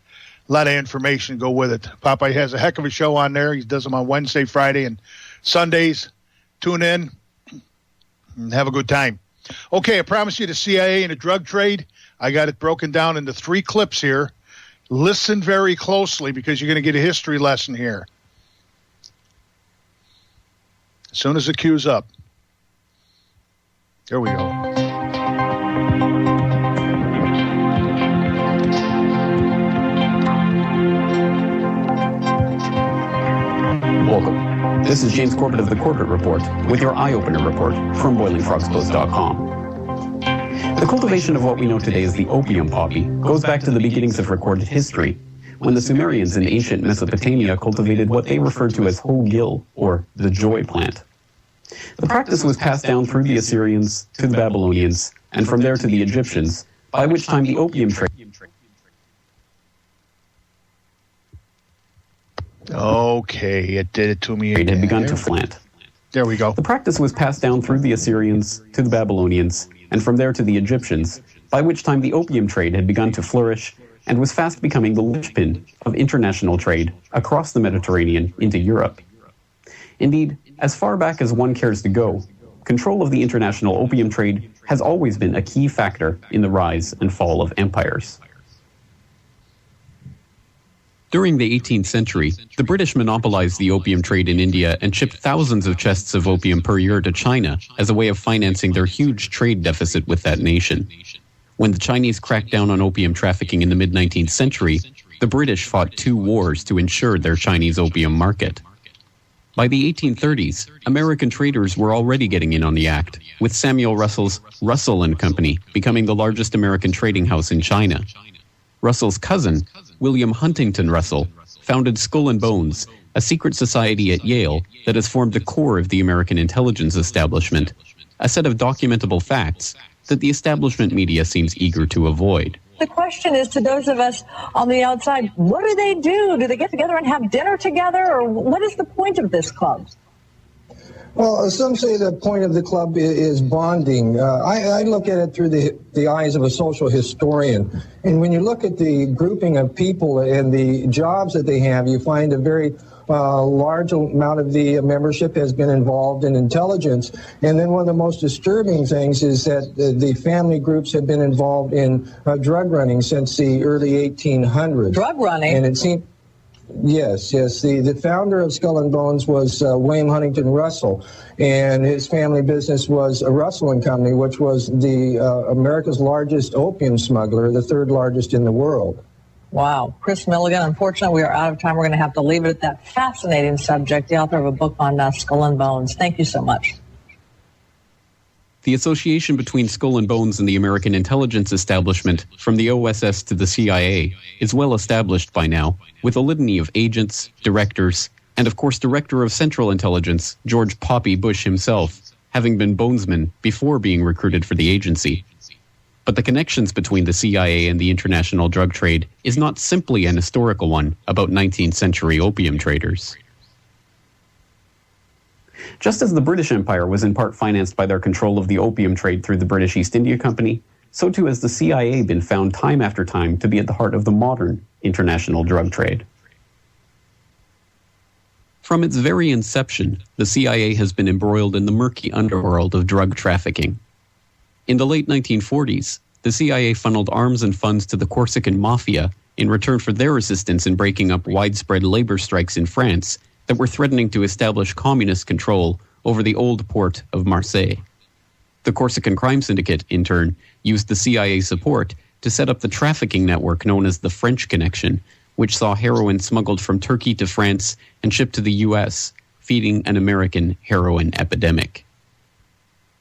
Speaker 1: lot of information to go with it. Popeye has a heck of a show on there. He does them on Wednesday, Friday, and Sundays. Tune in and have a good time. Okay, I promise you the CIA and the drug trade. I got it broken down into 3 clips here. Listen very closely because you're going to get a history lesson here. As soon as the cue's up. There we go.
Speaker 8: Welcome. This is James Corbett of the Corbett Report with your eye-opener report from BoilingFrogsPost.com. The cultivation of what we know today as the opium poppy goes back to the beginnings of recorded history, when the Sumerians in ancient Mesopotamia cultivated what they referred to as ho-gil, or the joy plant. The practice was passed down through the Assyrians to the Babylonians, and from there to the Egyptians, by which time the opium trade...
Speaker 1: Okay, it did it to me again.
Speaker 8: ...had begun to flant.
Speaker 1: There we go.
Speaker 8: The practice was passed down through the Assyrians to the Babylonians, and from there to the Egyptians, by which time the opium trade had begun to flourish and was fast becoming the linchpin of international trade across the Mediterranean into Europe. Indeed, as far back as one cares to go, control of the international opium trade has always been a key factor in the rise and fall of empires. During the 18th century, the British monopolized the opium trade in India and shipped thousands of chests of opium per year to China as a way of financing their huge trade deficit with that nation. When the Chinese cracked down on opium trafficking in the mid-19th century, the British fought 2 wars to ensure their Chinese opium market. By the 1830s, American traders were already getting in on the act, with Samuel Russell's Russell & Company becoming the largest American trading house in China. Russell's cousin, William Huntington Russell, founded Skull and Bones, a secret society at Yale that has formed the core of the American intelligence establishment, a set of documentable facts that the establishment media seems eager to avoid.
Speaker 9: The question is, to those of us on the outside, what do they do? Do they get together and have dinner together? Or what is the point of this club?
Speaker 10: Well, some say the point of the club is bonding. I look at it through the eyes of a social historian. And when you look at the grouping of people and the jobs that they have, you find a very large amount of the membership has been involved in intelligence. And then one of the most disturbing things is that the family groups have been involved in drug running since the early 1800s.
Speaker 9: Drug running?
Speaker 10: And it seems... Yes. The founder of Skull and Bones was William Huntington Russell, and his family business was a Russell and Company, which was the America's largest opium smuggler, the third largest in the world.
Speaker 9: Wow. Chris Milligan, unfortunately, we are out of time. We're going to have to leave it at that fascinating subject, the author of a book on Skull and Bones. Thank you so much.
Speaker 8: The association between Skull and Bones and the American intelligence establishment, from the OSS to the CIA, is well established by now, with a litany of agents, directors, and of course Director of Central Intelligence, George Poppy Bush himself, having been Bonesman before being recruited for the agency. But the connections between the CIA and the international drug trade is not simply an historical one about 19th century opium traders. Just as the British Empire was in part financed by their control of the opium trade through the British East India Company, so too has the CIA been found time after time to be at the heart of the modern international drug trade. From its very inception, the CIA has been embroiled in the murky underworld of drug trafficking. In the late 1940s, the CIA funneled arms and funds to the Corsican Mafia in return for their assistance in breaking up widespread labor strikes in France that were threatening to establish communist control over the old port of Marseille. The Corsican Crime Syndicate, in turn, used the CIA support to set up the trafficking network known as the French Connection, which saw heroin smuggled from Turkey to France and shipped to the U.S., feeding an American heroin epidemic.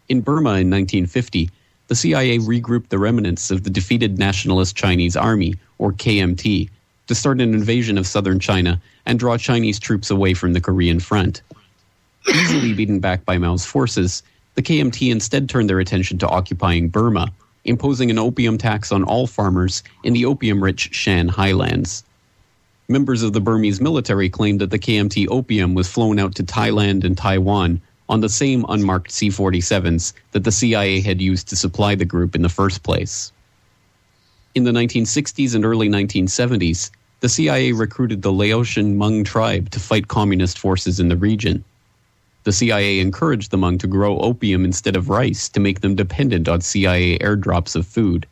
Speaker 8: In Burma in 1950, the CIA regrouped the remnants of the defeated Nationalist Chinese Army, or KMT, to start an invasion of southern China and draw Chinese troops away from the Korean front. Easily beaten back by Mao's forces, the KMT instead turned their attention to occupying Burma, imposing an opium tax on all farmers in the opium-rich Shan highlands. Members of the Burmese military claimed that the KMT opium was flown out to Thailand and Taiwan on the same unmarked C-47s that the CIA had used to supply the group in the first place. In the 1960s and early 1970s, the CIA recruited the Laotian Hmong tribe to fight communist forces in the region. The CIA encouraged the Hmong to grow opium instead of rice to make them dependent on CIA airdrops of food.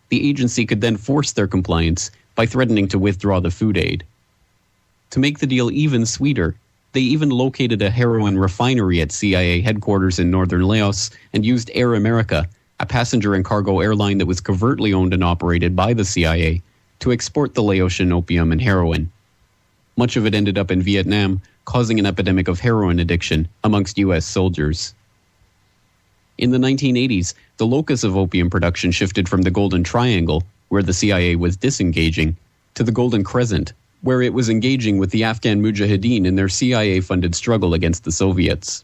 Speaker 8: The agency could then force their compliance by threatening to withdraw the food aid. To make the deal even sweeter, they even located a heroin refinery at CIA headquarters in northern Laos and used Air America, a passenger and cargo airline that was covertly owned and operated by the CIA, to export the Laotian opium and heroin. Much of it ended up in Vietnam, causing an epidemic of heroin addiction amongst U.S. soldiers. In the 1980s, the locus of opium production shifted from the Golden Triangle, where the CIA was disengaging, to the Golden Crescent, where it was engaging with the Afghan Mujahideen in their CIA-funded struggle against the Soviets.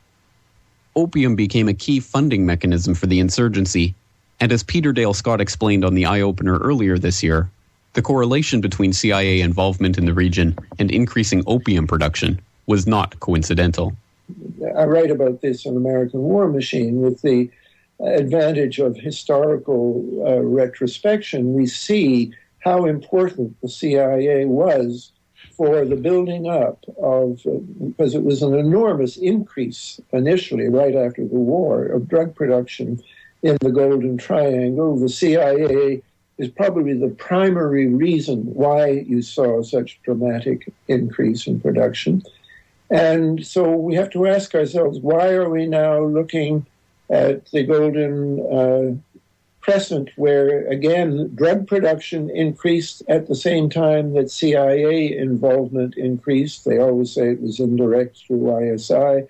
Speaker 8: Opium became a key funding mechanism for the insurgency, and as Peter Dale Scott explained on the Eye-Opener earlier this year, the correlation between CIA involvement in the region and increasing opium production was not coincidental.
Speaker 11: I write about this in American War Machine. With the advantage of historical retrospection, we see how important the CIA was for the building up of, because it was an enormous increase initially, right after the war, of drug production in the Golden Triangle. The CIA is probably the primary reason why you saw such dramatic increase in production. And so we have to ask ourselves, why are we now looking at the Golden Crescent, where, again, drug production increased at the same time that CIA involvement increased? They always say it was indirect through ISI,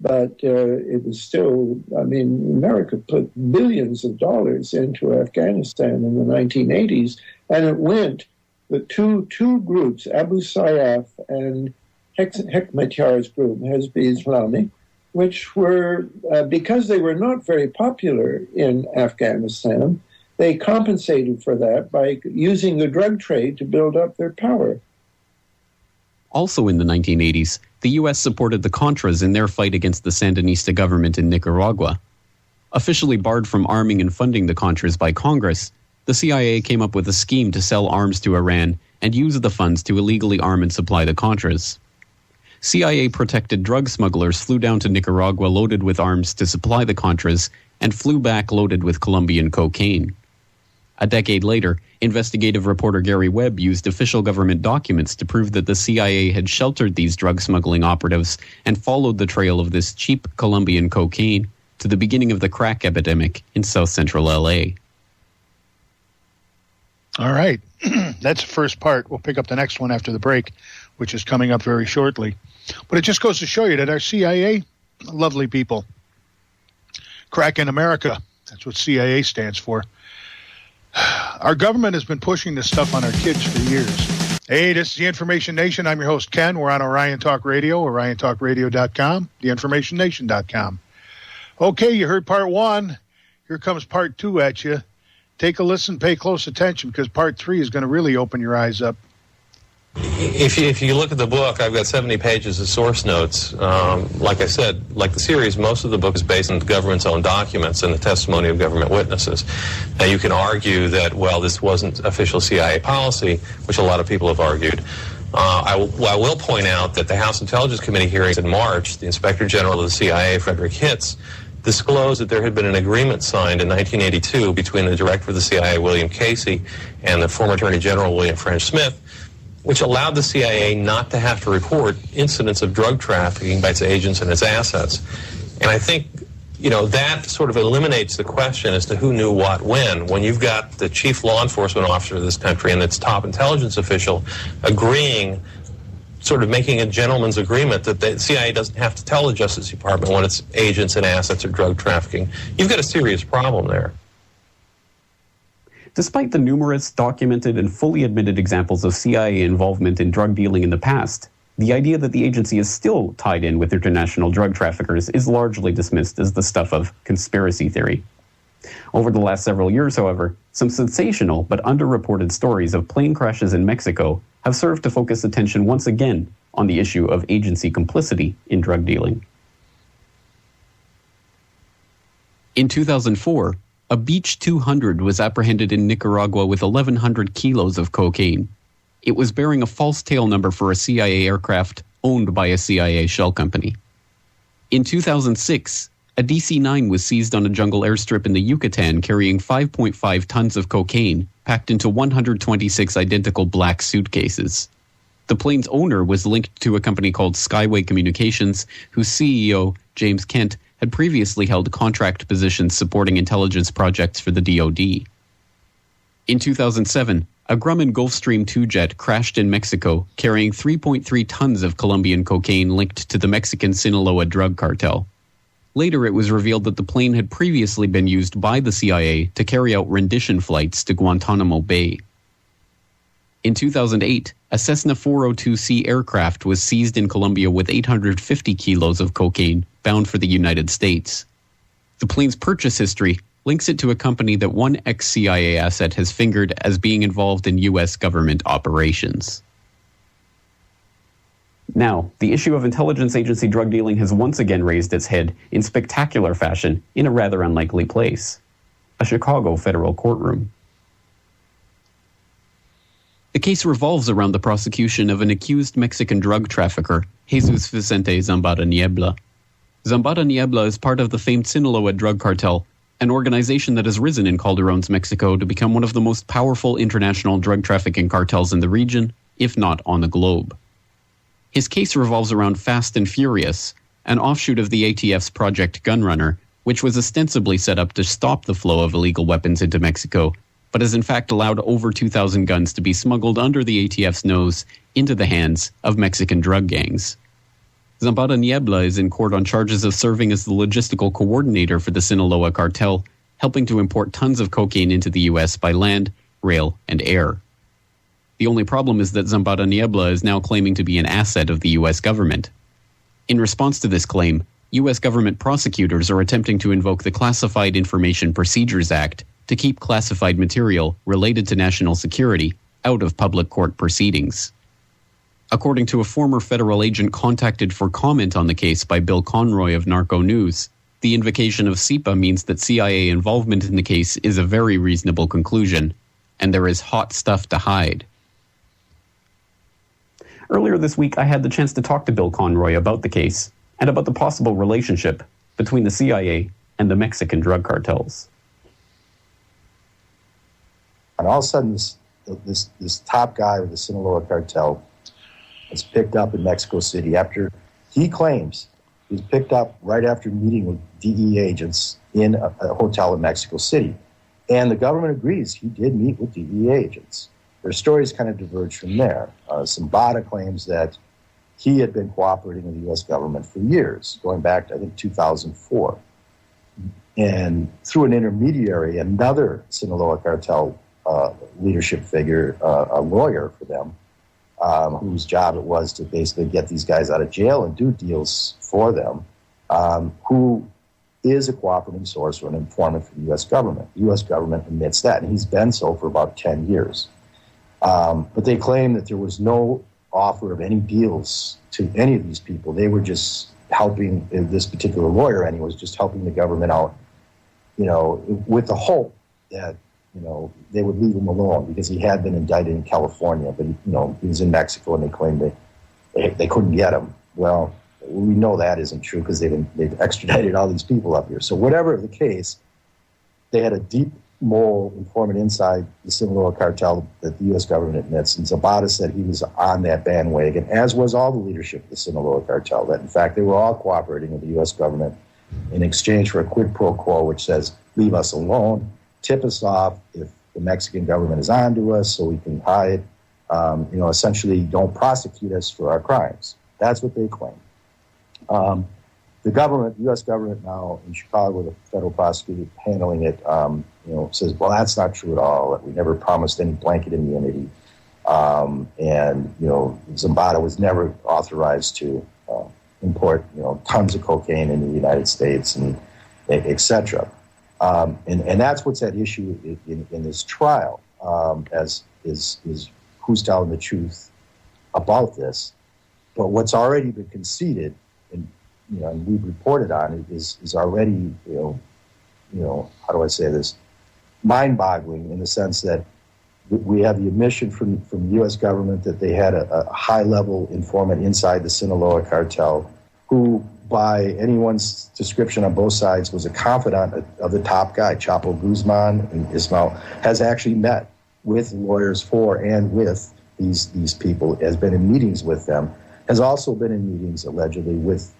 Speaker 11: but it was still, I mean, America put billions of dollars into Afghanistan in the 1980s, and it went, the two groups, Abu Sayyaf and Hekmatyar's group, Hezb-e Islami, which were, because they were not very popular in Afghanistan, they compensated for that by using the drug trade to build up their power.
Speaker 8: Also in the 1980s, the U.S. supported the Contras in their fight against the Sandinista government in Nicaragua. Officially barred from arming and funding the Contras by Congress, the CIA came up with a scheme to sell arms to Iran and use the funds to illegally arm and supply the Contras. CIA-protected drug smugglers flew down to Nicaragua loaded with arms to supply the Contras and flew back loaded with Colombian cocaine. A decade later, investigative reporter Gary Webb used official government documents to prove that the CIA had sheltered these drug smuggling operatives and followed the trail of this cheap Colombian cocaine to the beginning of the crack epidemic in South Central LA.
Speaker 1: All right. That's the first part. We'll pick up the next one after the break, which is coming up very shortly. But it just goes to show you that our CIA, lovely people. Crack in America. That's what CIA stands for. Our government has been pushing this stuff on our kids for years. Hey, this is the Information Nation. I'm your host, Ken. We're on Orion Talk Radio, oriontalkradio.com, theinformationnation.com. Okay, you heard part one. Here comes part two at you. Take a listen, pay close attention, because part three is going to really open your eyes up.
Speaker 12: If you look at the book, I've got 70 pages of source notes. Like I said, like the series, most of the book is based on the government's own documents and the testimony of government witnesses. Now, you can argue that, well, this wasn't official CIA policy, which a lot of people have argued. I will point out that the House Intelligence Committee hearings in March, the Inspector General of the CIA, Frederick Hitz, disclosed that there had been an agreement signed in 1982 between the director of the CIA, William Casey, and the former Attorney General, William French Smith, which allowed the CIA not to have to report incidents of drug trafficking by its agents and its assets. And I think, that sort of eliminates the question as to who knew what when you've got the chief law enforcement officer of this country and its top intelligence official agreeing, sort of making a gentleman's agreement that the CIA doesn't have to tell the Justice Department when its agents and assets are drug trafficking. You've got a serious problem there.
Speaker 8: Despite the numerous documented and fully admitted examples of CIA involvement in drug dealing in the past, the idea that the agency is still tied in with international drug traffickers is largely dismissed as the stuff of conspiracy theory. Over the last several years, however, some sensational but underreported stories of plane crashes in Mexico have served to focus attention once again on the issue of agency complicity in drug dealing. In 2004, a Beech 200 was apprehended in Nicaragua with 1,100 kilos of cocaine. It was bearing a false tail number for a CIA aircraft owned by a CIA shell company. In 2006, a DC-9 was seized on a jungle airstrip in the Yucatan carrying 5.5 tons of cocaine packed into 126 identical black suitcases. The plane's owner was linked to a company called Skyway Communications, whose CEO, James Kent, had previously held contract positions supporting intelligence projects for the DoD. In 2007, a Grumman Gulfstream II jet crashed in Mexico, carrying 3.3 tons of Colombian cocaine linked to the Mexican Sinaloa drug cartel. Later, it was revealed that the plane had previously been used by the CIA to carry out rendition flights to Guantanamo Bay. In 2008, a Cessna 402C aircraft was seized in Colombia with 850 kilos of cocaine bound for the United States. The plane's purchase history links it to a company that one ex-CIA asset has fingered as being involved in U.S. government operations. Now, the issue of intelligence agency drug dealing has once again raised its head in spectacular fashion in a rather unlikely place: a Chicago federal courtroom. The case revolves around the prosecution of an accused Mexican drug trafficker, Jesus Vicente Zambada Niebla. Zambada Niebla is part of the famed Sinaloa drug cartel, an organization that has risen in Calderon's Mexico to become one of the most powerful international drug trafficking cartels in the region, if not on the globe. His case revolves around Fast and Furious, an offshoot of the ATF's Project Gunrunner, which was ostensibly set up to stop the flow of illegal weapons into Mexico, but has in fact allowed over 2,000 guns to be smuggled under the ATF's nose into the hands of Mexican drug gangs. Zambada Niebla is in court on charges of serving as the logistical coordinator for the Sinaloa cartel, helping to import tons of cocaine into the U.S. by land, rail, and air. The only problem is that Zambada Niebla is now claiming to be an asset of the U.S. government. In response to this claim, U.S. government prosecutors are attempting to invoke the Classified Information Procedures Act to keep classified material related to national security out of public court proceedings. According to a former federal agent contacted for comment on the case by Bill Conroy of Narco News, the invocation of CIPA means that CIA involvement in the case is a very reasonable conclusion, and there is hot stuff to hide. Earlier this week, I had the chance to talk to Bill Conroy about the case and about the possible relationship between the CIA and the Mexican drug cartels.
Speaker 13: And all of a sudden, this top guy with the Sinaloa cartel is picked up in Mexico City after he claims he was picked up right after meeting with DEA agents in a hotel in Mexico City. And the government agrees he did meet with DEA agents. Their stories kind of diverge from there. Zambada claims that he had been cooperating with the U.S. government for years, going back to, I think, 2004. And through an intermediary, another Sinaloa cartel leadership figure, a lawyer for them, whose job it was to basically get these guys out of jail and do deals for them, who is a cooperating source or an informant for the U.S. government. The U.S. government admits that, and he's been so for about 10 years. But they claim that there was no offer of any deals to any of these people. They were just helping, this particular lawyer anyway, was just helping the government out, with the hope that, they would leave him alone because he had been indicted in California, but, he was in Mexico and they claimed they couldn't get him. Well, we know that isn't true because they've extradited all these people up here. So whatever the case, they had a deep mole informant inside the Sinaloa cartel that the U.S. government admits. And Zambada said he was on that bandwagon, as was all the leadership of the Sinaloa cartel, that in fact they were all cooperating with the U.S. government in exchange for a quid pro quo, which says, leave us alone, tip us off if the Mexican government is on to us so we can hide, essentially don't prosecute us for our crimes. That's what they claim. The government, U.S. government now in Chicago, the federal prosecutor handling it, says, well, that's not true at all. That we never promised any blanket immunity. Zambada was never authorized to import, tons of cocaine into the United States and et cetera. And that's what's at issue in this trial, as is who's telling the truth about this. But what's already been conceded, and we've reported on it, is already, how do I say this, mind-boggling in the sense that we have the admission from the U.S. government that they had a high-level informant inside the Sinaloa cartel who, by anyone's description on both sides, was a confidant of the top guy, Chapo Guzman and Ismael, has actually met with lawyers for and with these people, has been in meetings with them, has also been in meetings allegedly with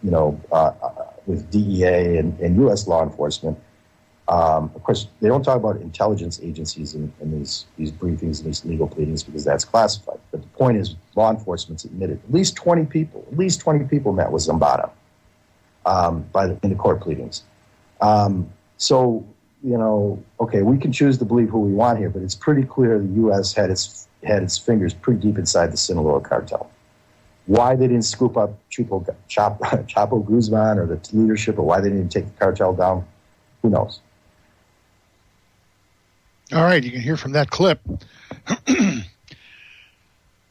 Speaker 13: DEA and U.S. law enforcement. Of course, they don't talk about intelligence agencies in these briefings and these legal pleadings because that's classified. But the point is, law enforcement's admitted at least 20 people met with Zambada in the court pleadings. Okay, we can choose to believe who we want here, but it's pretty clear the U.S. had its fingers pretty deep inside the Sinaloa cartel. Why they didn't scoop up Chapo Guzman or the leadership, or why they didn't take the cartel down, who knows?
Speaker 1: All right, you can hear from that clip that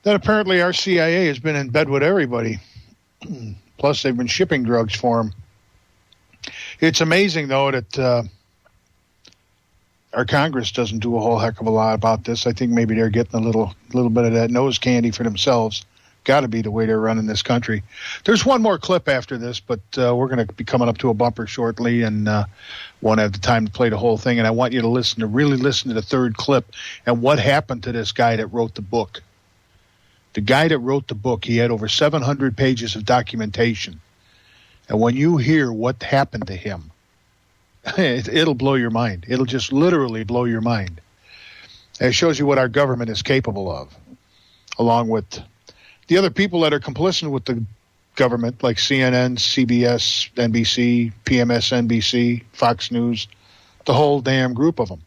Speaker 1: apparently our CIA has been in bed with everybody. Plus, they've been shipping drugs for them. It's amazing, though, that our Congress doesn't do a whole heck of a lot about this. I think maybe they're getting a little bit of that nose candy for themselves. Got to be the way they're running this country. There's one more clip after this, but we're going to be coming up to a bumper shortly and won't have the time to play the whole thing. And I want you to really listen to the third clip and what happened to this guy that wrote the book. The guy that wrote the book, he had over 700 pages of documentation. And when you hear what happened to him, it'll blow your mind. It'll just literally blow your mind. And it shows you what our government is capable of, along with the other people that are complicit with the government, like CNN, CBS, NBC, PMSNBC, Fox News, the whole damn group of them.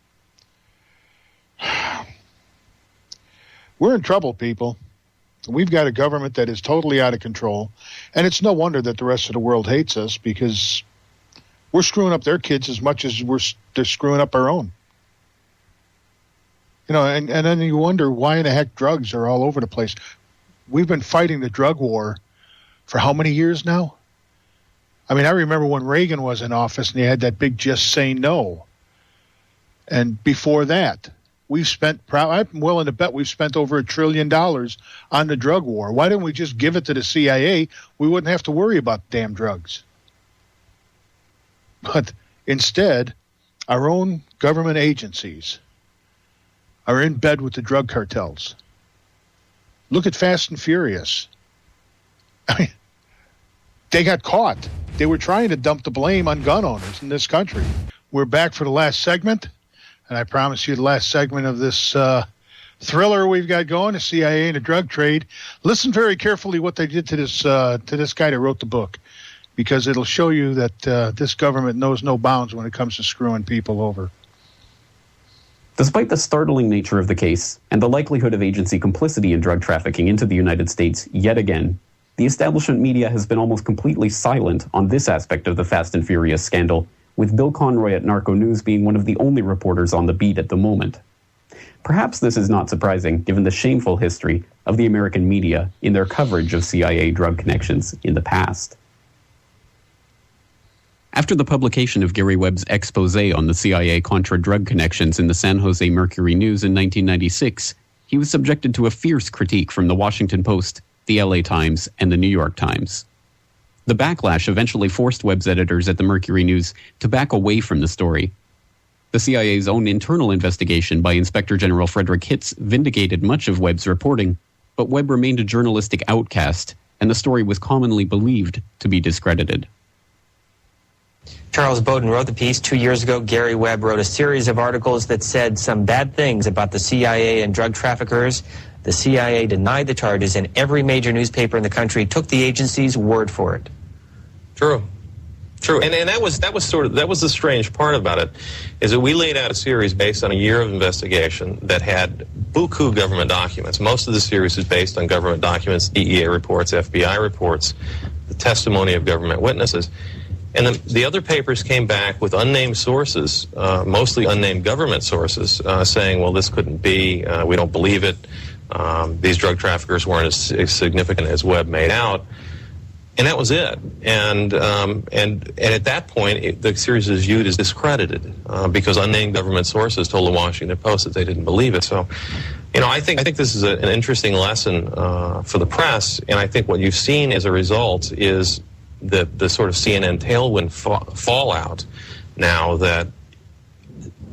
Speaker 1: We're in trouble, people. We've got a government that is totally out of control, and it's no wonder that the rest of the world hates us because we're screwing up their kids as much as they're screwing up our own. And then you wonder why in the heck drugs are all over the place. we've been fighting the drug war for how many years now? I mean, I remember when Reagan was in office and he had that big just say no. And before that, we've spent, I'm willing to bet we've spent over $1 trillion on the drug war. Why didn't we just give it to the CIA? We wouldn't have to worry about damn drugs. But instead, our own government agencies are in bed with the drug cartels. Look at Fast and Furious. I mean, they got caught. They were trying to dump the blame on gun owners in this country. We're back for the last segment, and I promise you the last segment of this thriller we've got going, the CIA and the drug trade. Listen very carefully what they did to this guy that wrote the book, because it'll show you that this government knows no bounds when it comes to screwing people over.
Speaker 8: Despite the startling nature of the case and the likelihood of agency complicity in drug trafficking into the United States yet again, the establishment media has been almost completely silent on this aspect of the Fast and Furious scandal, with Bill Conroy at Narco News being one of the only reporters on the beat at the moment. Perhaps this is not surprising, given the shameful history of the American media in their coverage of CIA drug connections in the past. After the publication of Gary Webb's expose on the CIA-Contra drug connections in the San Jose Mercury News in 1996, he was subjected to a fierce critique from the Washington Post, the LA Times, and the New York Times. The backlash eventually forced Webb's editors at the Mercury News to back away from the story. The CIA's own internal investigation by Inspector General Frederick Hitz vindicated much of Webb's reporting, but Webb remained a journalistic outcast, and the story was commonly believed to be discredited.
Speaker 14: Charles Bowden wrote the piece 2 years ago. Gary Webb wrote a series of articles that said some bad things about the CIA and drug traffickers. The CIA denied the charges, and every major newspaper in the country took the agency's word for it.
Speaker 12: True. And that was the strange part about it, is that we laid out a series based on a year of investigation that had buku government documents. Most of the series is based on government documents, DEA reports, FBI reports, the testimony of government witnesses. And then the other papers came back with unnamed sources, mostly unnamed government sources, saying, well, this couldn't be, we don't believe it, these drug traffickers weren't as significant as Webb made out. And that was it. And at that point, the series is viewed as discredited because unnamed government sources told the Washington Post that they didn't believe it. So, I think this is an interesting lesson for the press. And I think what you've seen as a result is the sort of CNN tailwind fallout now that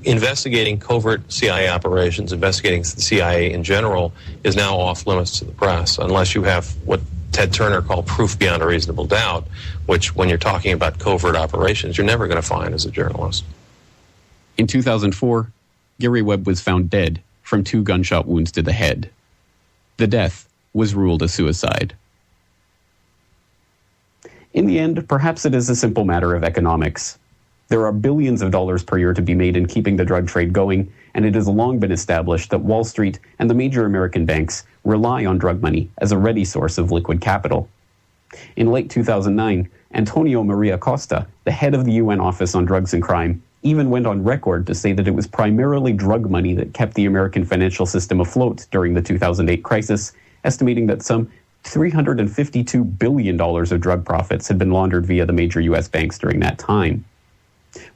Speaker 12: investigating covert CIA operations, investigating the CIA in general, is now off limits to the press, unless you have what Ted Turner called proof beyond a reasonable doubt, which when you're talking about covert operations, you're never going to find as a journalist.
Speaker 8: In 2004, Gary Webb was found dead from 2 gunshot wounds to the head. The death was ruled a suicide. In the end, perhaps it is a simple matter of economics. There are billions of dollars per year to be made in keeping the drug trade going, and it has long been established that Wall Street and the major American banks rely on drug money as a ready source of liquid capital. In late 2009, Antonio Maria Costa, the head of the UN Office on Drugs and Crime, even went on record to say that it was primarily drug money that kept the American financial system afloat during the 2008 crisis, estimating that some $352 billion of drug profits had been laundered via the major U.S. banks during that time.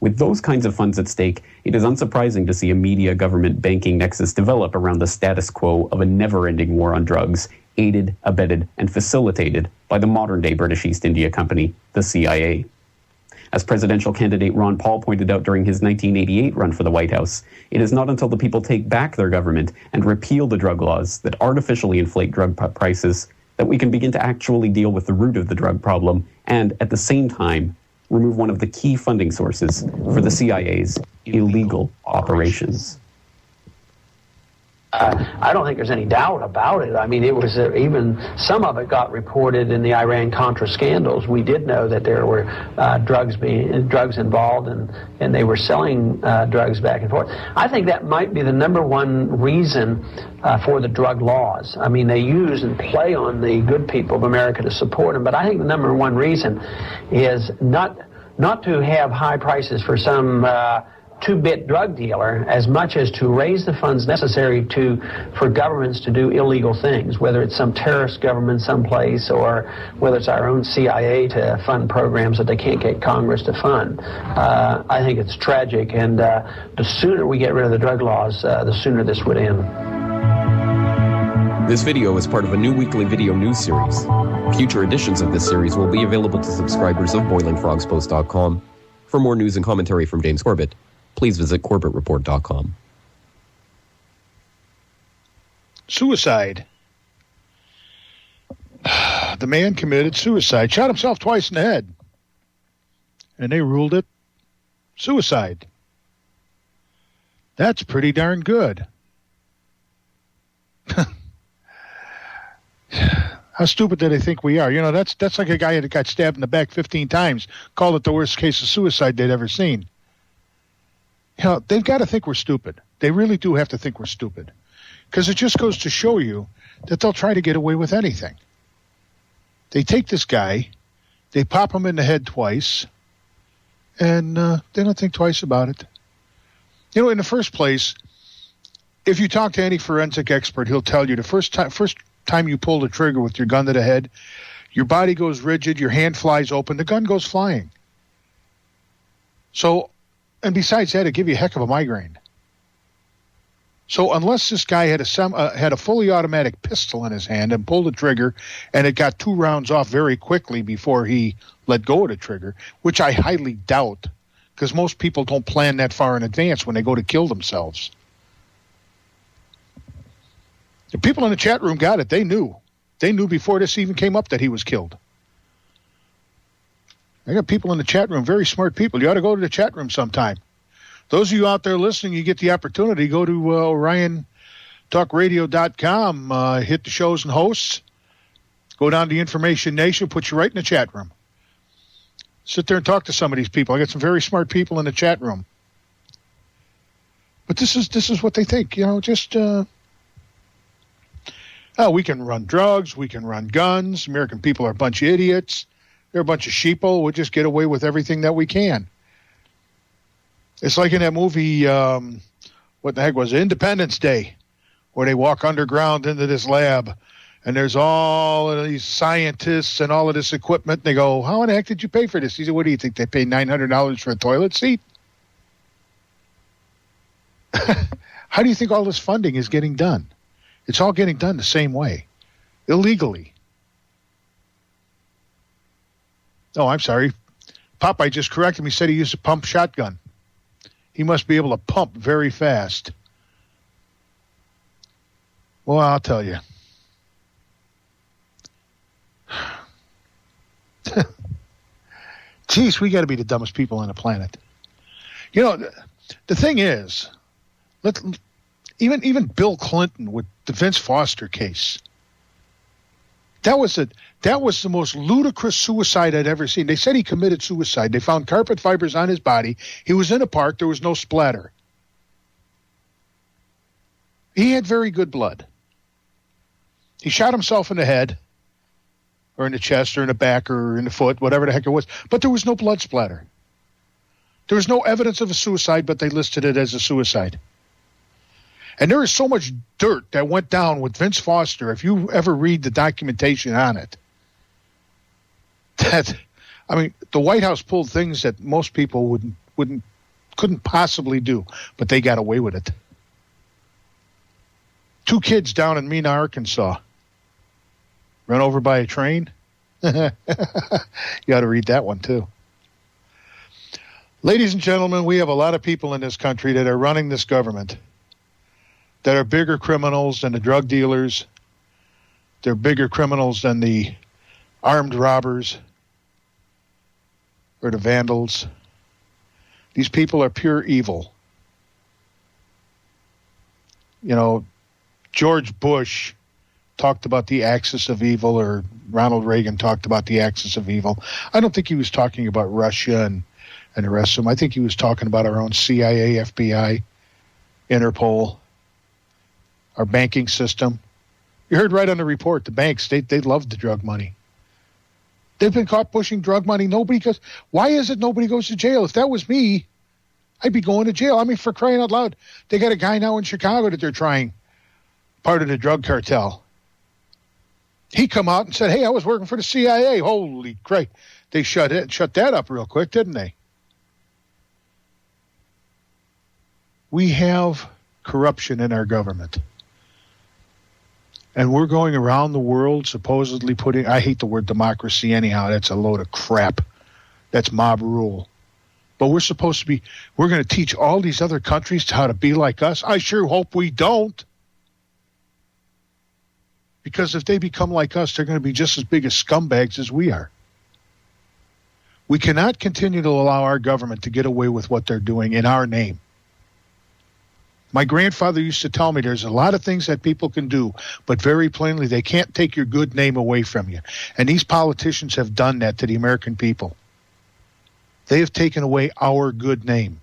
Speaker 8: With those kinds of funds at stake, it is unsurprising to see a media-government banking nexus develop around the status quo of a never-ending war on drugs, aided, abetted, and facilitated by the modern-day British East India Company, the CIA. As presidential candidate Ron Paul pointed out during his 1988 run for the White House, it is not until the people take back their government and repeal the drug laws that artificially inflate drug prices that we can begin to actually deal with the root of the drug problem and, at the same time, remove one of the key funding sources for the CIA's illegal operations.
Speaker 15: I don't think there's any doubt about it. I mean, it was even some of it got reported in the Iran-Contra scandals. We did know that there were drugs involved, and they were selling drugs back and forth. I think that might be the number one reason for the drug laws. I mean, they use and play on the good people of America to support them, but I think the number one reason is not to have high prices for some two-bit drug dealer as much as to raise the funds necessary for governments to do illegal things, whether it's some terrorist government someplace or whether it's our own CIA to fund programs that they can't get Congress to fund. I think it's tragic, and the sooner we get rid of the drug laws, the sooner this would end.
Speaker 16: This video is part of a new weekly video news series. Future editions of this series will be available to subscribers of BoilingFrogsPost.com. For more news and commentary from James Corbett, please visit CorbettReport.com.
Speaker 1: Suicide. The man committed suicide, shot himself twice in the head, and they ruled it suicide. That's pretty darn good. How stupid do they think we are? You know, that's like a guy that got stabbed in the back 15 times, called it the worst case of suicide they'd ever seen. You know, they've got to think we're stupid. They really do have to think we're stupid. Because it just goes to show you that they'll try to get away with anything. They take this guy, they pop him in the head twice, and they don't think twice about it. You know, in the first place, if you talk to any forensic expert, he'll tell you the first time you pull the trigger with your gun to the head, your body goes rigid, your hand flies open, the gun goes flying. So, and besides that, it gives you a heck of a migraine. So unless this guy had a fully automatic pistol in his hand and pulled the trigger, and it got 2 rounds off very quickly before he let go of the trigger, which I highly doubt, because most people don't plan that far in advance when they go to kill themselves. The people in the chat room got it. They knew. They knew before this even came up that he was killed. I got people in the chat room, very smart people. You ought to go to the chat room sometime. Those of you out there listening, you get the opportunity, go to OrionTalkRadio.com, hit the shows and hosts, go down to Information Nation, put you right in the chat room. Sit there and talk to some of these people. I got some very smart people in the chat room. But this is what they think, you know, just... we can run drugs, we can run guns, American people are a bunch of idiots, they're a bunch of sheeple, we'll just get away with everything that we can. It's like in that movie, what the heck was it, Independence Day, where they walk underground into this lab, and there's all of these scientists and all of this equipment, and they go, how in the heck did you pay for this? He said, what do you think, they paid $900 for a toilet seat? How do you think all this funding is getting done? It's all getting done the same way, illegally. Oh, I'm sorry. Popeye just corrected me, said he used a pump shotgun. He must be able to pump very fast. Well, I'll tell you. Geez, we got to be the dumbest people on the planet. You know, the thing is, even Bill Clinton with the Vince Foster case, that was the most ludicrous suicide I'd ever seen. They said he committed suicide. They found carpet fibers on his body. He was in a park. There was no splatter. He had very good blood. He shot himself in the head or in the chest or in the back or in the foot, whatever the heck it was. But there was no blood splatter. There was no evidence of a suicide, but they listed it as a suicide. And there is so much dirt that went down with Vince Foster, if you ever read the documentation on it, that, I mean, the White House pulled things that most people couldn't possibly do, but they got away with it. 2 kids down in Mena, Arkansas, run over by a train. You ought to read that one, too. Ladies and gentlemen, we have a lot of people in this country that are running this government that are bigger criminals than the drug dealers. They're bigger criminals than the armed robbers or the vandals. These people are pure evil. You know, George Bush talked about the axis of evil, or Ronald Reagan talked about the axis of evil. I don't think he was talking about Russia and the rest of them. I think he was talking about our own CIA, FBI, Interpol, our banking system. You heard right on the report, the banks, they love the drug money. They've been caught pushing drug money. Nobody goes. Why is it nobody goes to jail? If that was me, I'd be going to jail. I mean, for crying out loud. They got a guy now in Chicago that they're trying, part of the drug cartel. He come out and said, hey, I was working for the CIA. Holy crap. They shut that up real quick, didn't they? We have corruption in our government. And we're going around the world supposedly putting, I hate the word democracy anyhow. That's a load of crap. That's mob rule. But we're going to teach all these other countries how to be like us. I sure hope we don't. Because if they become like us, they're going to be just as big as scumbags as we are. We cannot continue to allow our government to get away with what they're doing in our name. My grandfather used to tell me there's a lot of things that people can do, but very plainly, they can't take your good name away from you. And these politicians have done that to the American people. They have taken away our good name.